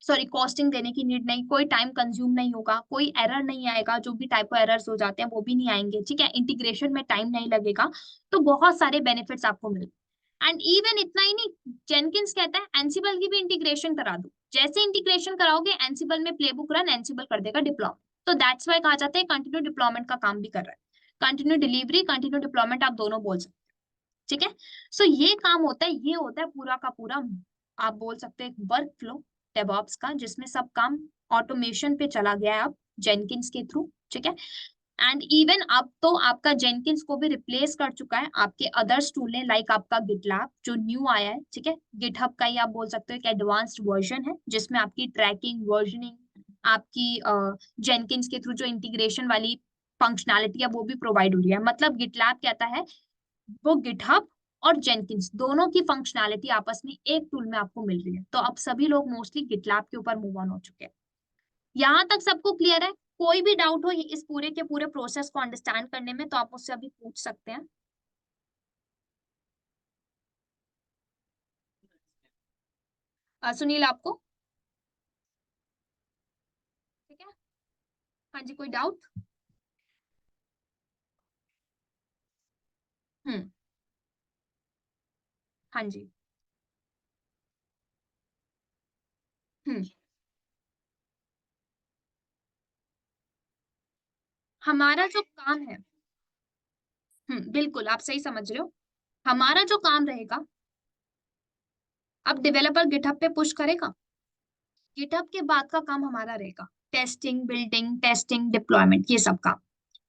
सॉरी कॉस्टिंग देने की नीड नहीं, कोई टाइम कंज्यूम नहीं होगा, कोई एरर नहीं आएगा, जो भी टाइप एरर्स हो जाते हैं वो भी नहीं आएंगे। ठीक है, इंटीग्रेशन में टाइम नहीं लगेगा। तो बहुत सारे बेनिफिट्स आपको मिले। एंड इवन इतना ही नहीं, जेनकिंस कहता है एंसिबल की भी इंटीग्रेशन करा दो। जैसे इंटीग्रेशन कराओगे एंसिबल में प्लेबुक रन, एंसिबल कर देगा डिप्लॉयमेंट। तो दैट्स वाई कहा जाता है कंटिन्यू डिप्लॉयमेंट का काम भी कर रहा है। कंटिन्यू डिलीवरी, कंटिन्यू डिप्लॉयमेंट आप दोनों बोल सकते हैं। ठीक है, सो ये काम होता है, ये होता है पूरा का पूरा, आप बोल सकते हैं वर्क फ्लो डेवऑप्स का, जिसमें सब काम ऑटोमेशन पे चला गया है अब जेनकिंस के थ्रू। ठीक है, एंड इवन अब तो आपका जेनकिंस को भी रिप्लेस कर चुका है आपके अदर्स टूल ने, लाइक आपका गिटलैब जो न्यू आया है। ठीक है, गिटहब का ही आप बोल सकते हो एक एडवांस्ड वर्जन है, जिसमें आपकी ट्रैकिंग, वर्जनिंग, आपकी जेनकिंस के थ्रू जो इंटीग्रेशन वाली फंक्शनैलिटी है वो भी प्रोवाइड हो रही है। मतलब गिटलैब कहता है वो गिटहब और जेनकिंस दोनों की फंक्शनैलिटी आपस में एक टूल में आपको मिल रही है। तो अब सभी लोग मोस्टली गिटलैब के ऊपर मूव ऑन हो चुके हैं। यहाँ तक सबको क्लियर है? कोई भी डाउट हो इस पूरे के पूरे प्रोसेस को अंडरस्टैंड करने में तो आप मुझसे अभी पूछ सकते हैं। सुनील आपको? ठीक है, हाँ जी, कोई डाउट? हम्म। हाँ जी। हम्म। हमारा जो काम है, बिल्कुल आप सही समझ रहे हो। हमारा जो काम रहेगा, अब डेवलपर गिटहब पे पुश करेगा, गिटहब के बाद का काम हमारा रहेगा टेस्टिंग, बिल्डिंग, टेस्टिंग, डिप्लॉयमेंट, ये सब काम।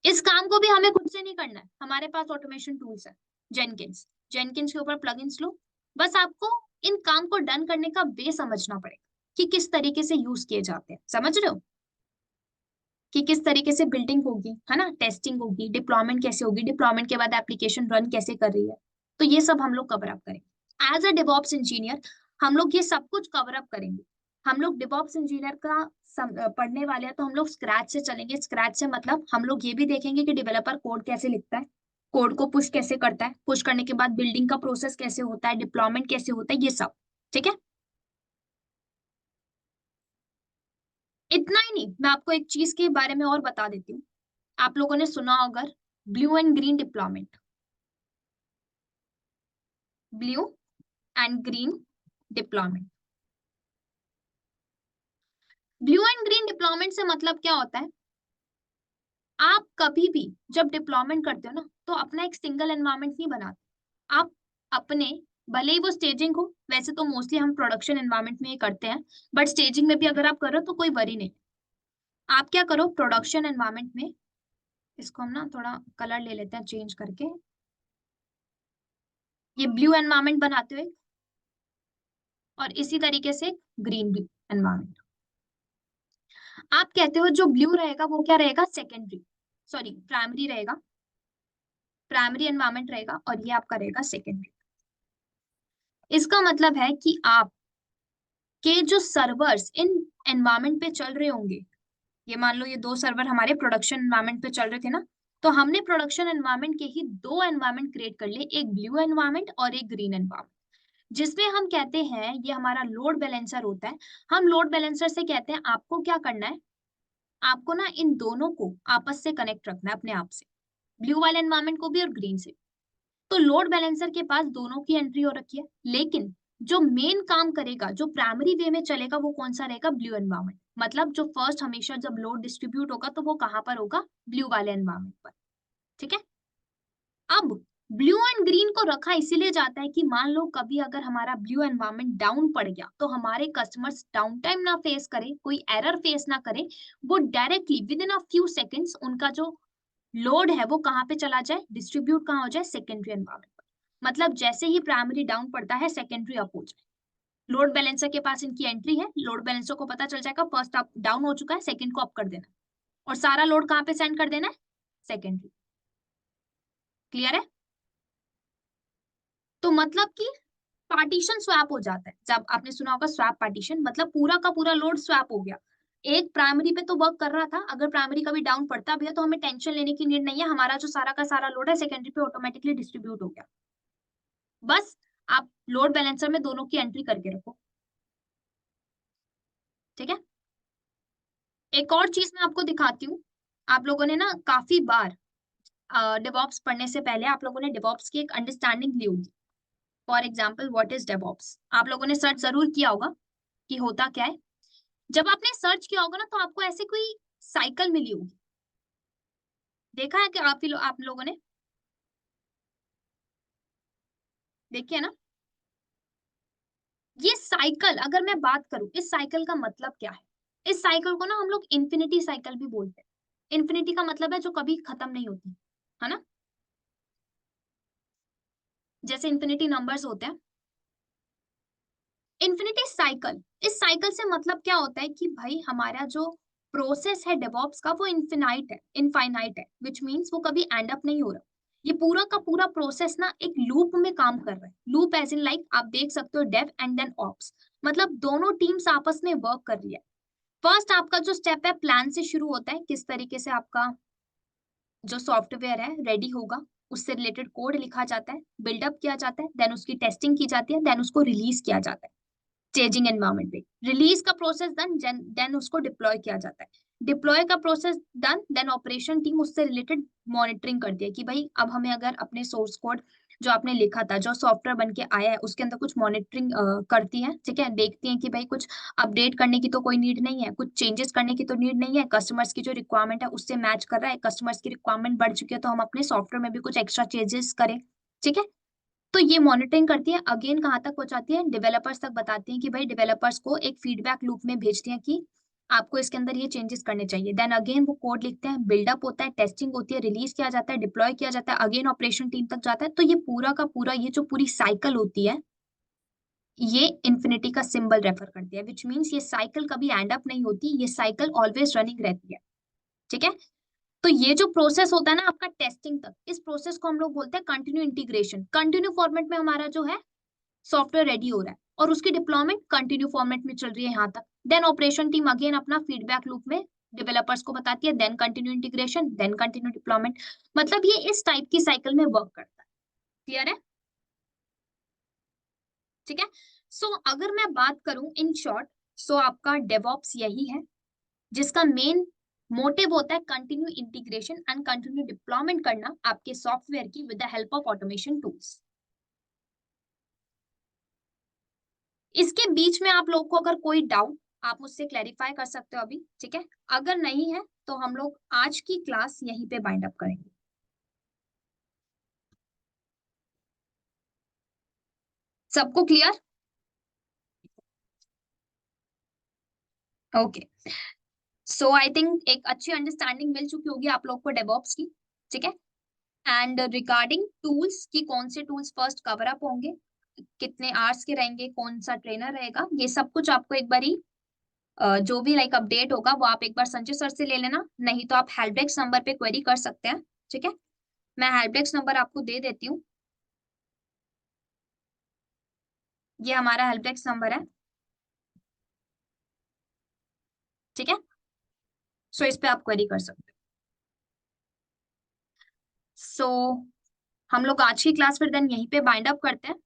इस काम को भी हमें खुद से नहीं करना है, हमारे पास ऑटोमेशन टूल्स है। जेनकिंस, जेनकिंस के ऊपर प्लगइन्स लो। बस आपको इन काम को डन करने का वे समझना पड़ेगा कि किस तरीके से यूज किए जाते हैं। समझ रहे हो कि किस तरीके से बिल्डिंग होगी, है ना, टेस्टिंग होगी, डिप्लॉयमेंट कैसे होगी, डिप्लॉयमेंट के बाद एप्लीकेशन रन कैसे कर रही है। तो ये सब हम लोग कवर अप करेंगे एज अ डिवॉप्स इंजीनियर। हम लोग ये सब कुछ कवर अप करेंगे। हम लोग डिवॉप्स इंजीनियर का पढ़ने वाले हैं, तो हम लोग स्क्रैच से चलेंगे। स्क्रैच से मतलब हम लोग ये भी देखेंगे कि डेवलपर कोड कैसे लिखता है, कोड को पुश कैसे करता है, पुश करने के बाद बिल्डिंग का प्रोसेस कैसे होता है, डिप्लॉयमेंट कैसे होता है, ये सब। ठीक है, इतना ही नहीं, मैं आपको एक चीज के बारे में और बता देती हूँ। आप लोगों ने सुना अगर, blue and green deployment, blue and green deployment. Blue and green deployment से मतलब क्या होता है, आप कभी भी जब डिप्लॉयमेंट करते हो ना, तो अपना एक सिंगल एनवायरनमेंट नहीं बनाते। आप अपने, भले ही वो स्टेजिंग हो, वैसे तो मोस्टली हम प्रोडक्शन एनवायरनमेंट में ही करते हैं, बट स्टेजिंग में भी अगर आप करो तो कोई वरी नहीं। आप क्या करो प्रोडक्शन एनवायरनमेंट में, इसको हम ना थोड़ा कलर ले लेते हैं चेंज करके, ये ब्लू एनवायरनमेंट बनाते हो एक, और इसी तरीके से ग्रीन ब्लू एनवायरनमेंट। आप कहते हो जो ब्लू रहेगा वो क्या रहेगा, सेकेंडरी, सॉरी प्राइमरी रहेगा, प्राइमरी एनवायरनमेंट रहेगा, और ये आपका रहेगा सेकेंडरी। इसका मतलब है कि आप के जो सर्वर्स इन एनवायरनमेंट पे चल रहे होंगे, ये मान लो ये दो सर्वर हमारे प्रोडक्शन एनवायरनमेंट पे चल रहे थे ना, तो हमने प्रोडक्शन एनवायरनमेंट के ही दो एनवायरनमेंट क्रिएट कर लिए, एक ब्लू एनवायरनमेंट और एक ग्रीन एनवायरनमेंट, जिसमें हम कहते हैं ये हमारा लोड बैलेंसर होता है। हम लोड बैलेंसर से कहते हैं आपको क्या करना है, आपको ना इन दोनों को आपस से कनेक्ट रखना है अपने आप से, ब्लू वाले एनवायरनमेंट को भी और ग्रीन से। तो लोड बैलेंसर के पास दोनों की एंट्री हो रखी है, लेकिन जो मेन काम करेगा, जो प्राइमरी वे में चलेगा, वो कौन सा रहेगा, ब्लू एनवायरनमेंट। मतलब जो फर्स्ट हमेशा जब लोड डिस्ट्रीब्यूट होगा तो वो कहाँ पर होगा, ब्लू वाले एनवायरनमेंट पर। ठीक है, अब ब्लू एंड ग्रीन को रखा इसीलिए जाता है कि मान लो कभी अगर हमारा ब्लू एनवायरनमेंट डाउन पड़ गया तो हमारे कस्टमर्स डाउन टाइम ना फेस करे, कोई एरर फेस ना करे, वो directly with in a few seconds उनका जो लोड है वो कहाँ पे चला जाए, डिस्ट्रीब्यूट कहाँ हो जाए, सेकेंडरी एनवायरनमेंट पर। मतलब जैसे ही प्राइमरी डाउन पड़ता है सेकेंडरी अप हो जाए। लोड बैलेंसर के पास इनकी एंट्री है, लोड बैलेंसर को पता चल जाएगा फर्स्ट अप डाउन हो चुका है, सेकंड को अप कर देना और सारा लोड कहाँ पे सेंड कर देना है, सेकेंडरी। क्लियर है? तो मतलब कि पार्टीशन स्वैप हो जाता है। जब आपने सुना होगा स्वैप पार्टीशन, मतलब पूरा का पूरा लोड स्वैप हो गया। एक प्राइमरी पे तो वर्क कर रहा था, अगर प्राइमरी कभी डाउन पड़ता भी है तो हमें टेंशन लेने की नीड नहीं है, हमारा जो सारा का सारा लोड है सेकेंडरी पे ऑटोमेटिकली डिस्ट्रीब्यूट हो गया। बस आप लोड बैलेंसर में दोनों की एंट्री करके रखो। ठीक है? एक और चीज मैं आपको दिखाती हूँ। आप लोगों ने ना काफी बार डेवॉप्स पढ़ने से पहले आप लोगों ने डेवॉप्स की एक अंडरस्टैंडिंग ली होगी। For example what is DevOps, आप लोगों ने सर्च जरूर किया होगा कि होता क्या है। जब आपने सर्च किया होगा ना तो आपको ऐसे कोई साइकिल मिली होगी, देखा है कि आप लोगों ने देखी है ना? ये साइकिल अगर मैं बात करूं, इस साइकिल का मतलब क्या है? इस साइकिल को ना हम लोग इन्फिनिटी साइकिल भी बोलते हैं। इन्फिनिटी का मतलब है जो कभी खत्म नहीं होती, है ना? जैसे इन्फिनिटी नंबर्स होते हैं, इन्फिनिटी साइकिल, इस साइकिल से मतलब क्या होता है कि भाई हमारा जो प्रोसेस है डेवॉप्स का वो इन्फिनाइट है, इनफाइनाइट है, विच मीन्स वो कभी एंड अप नहीं हो रहा। ये पूरा का पूरा प्रोसेस ना एक लूप में काम कर रहा है। लूप एज इन लाइक आप देख सकते हो डेव एंड देन ऑप्स, मतलब दोनों टीम्स आपस में वर्क कर रही है। फर्स्ट आपका जो स्टेप है प्लान से शुरू होता है, किस तरीके से आपका जो सॉफ्टवेयर है रेडी होगा, उससे रिलेटेड कोड लिखा जाता है, बिल्डअप किया जाता है, देन उसकी टेस्टिंग की जाती है, देन उसको रिलीज किया जाता है स्टेजिंग एनवायरनमेंट पे। रिलीज का प्रोसेस डन, देन उसको डिप्लॉय किया जाता है। डिप्लॉय का process done, then operation team उससे रिलेटेड मॉनिटरिंग करती है कि भाई अब हमें अगर अपने सोर्स कोड जो आपने लिखा था, जो सॉफ्टवेयर बन के आया है, उसके अंदर कुछ मॉनिटरिंग करती है। ठीक है, देखती है कि भाई कुछ अपडेट करने की तो कोई नीड नहीं है, कुछ चेंजेस करने की तो नीड नहीं है, कस्टमर्स की जो रिक्वायरमेंट है उससे मैच कर रहा है, कस्टमर्स की रिक्वायरमेंट बढ़ चुकी है तो हम अपने सॉफ्टवेयर में भी कुछ एक्स्ट्रा चेंजेस करें। ठीक है, तो ये मॉनिटरिंग करती है, अगेन कहाँ तक पहुंचाती है, डेवलपर्स तक बताती है कि भाई डेवलपर्स को एक फीडबैक लूप में भेजती है कि आपको इसके अंदर ये चेंजेस करने चाहिए। देन अगेन वो कोड लिखते हैं, बिल्डअप होता है, टेस्टिंग होती है, रिलीज किया जाता है, डिप्लॉय किया जाता है, अगेन ऑपरेशन टीम तक जाता है। तो ये पूरा का पूरा ये जो पूरी साइकिल होती है ये इन्फिनिटी का सिंबल रेफर करती है, विच मीन्स ये साइकिल कभी एंड अप नहीं होती, ये साइकिल ऑलवेज रनिंग रहती है। ठीक है, तो ये जो प्रोसेस होता है ना आपका टेस्टिंग तक, इस प्रोसेस को हम लोग बोलते हैं कंटिन्यू इंटीग्रेशन। कंटिन्यू फॉर्मेट में हमारा जो है सॉफ्टवेयर रेडी हो रहा है और उसकी डिप्लॉयमेंट कंटिन्यू फॉर्मेट में चल रही है यहाँ तक। देन ऑपरेशन टीम अगेन अपना फीडबैक लूप में डेवलपर्स को बताती है, then continue integration, then continue deployment. मतलब ये इस टाइप की साइकिल में वर्क करता है। क्लियर है? ठीक है, सो अगर मैं बात करूं इन शॉर्ट, सो आपका डेवॉप्स यही है जिसका मेन मोटिव होता है continue integration and continue deployment करना आपके सॉफ्टवेयर की with the help of automation tools. इसके बीच में आप लोग को अगर कोई डाउट, आप मुझसे क्लैरिफाई कर सकते हो अभी। ठीक है, अगर नहीं है तो हम लोग आज की क्लास यहीं पे बाइंड अप करेंगे। सबको clear? Okay, so I think एक अच्छी अंडरस्टैंडिंग मिल चुकी होगी आप लोग को डेवऑप्स की। ठीक है, एंड रिगार्डिंग टूल्स की कौन से टूल्स फर्स्ट कवर अप होंगे, कितने आवर्स के रहेंगे, कौन सा ट्रेनर रहेगा, ये सब कुछ आपको एक बारी जो भी लाइक अपडेट होगा वो आप एक बार संजय सर से ले लेना, नहीं तो आप हेल्प डेस्क नंबर पे क्वेरी कर सकते हैं। ठीक है, मैं हेल्प डेस्क नंबर आपको दे देती हूँ, ये हमारा हेल्प डेस्क नंबर है। ठीक है, सो इस पे आप क्वेरी कर सकते हैं। सो हम लोग आज की क्लास फिर देन यहीं पे बाइंड अप करते हैं।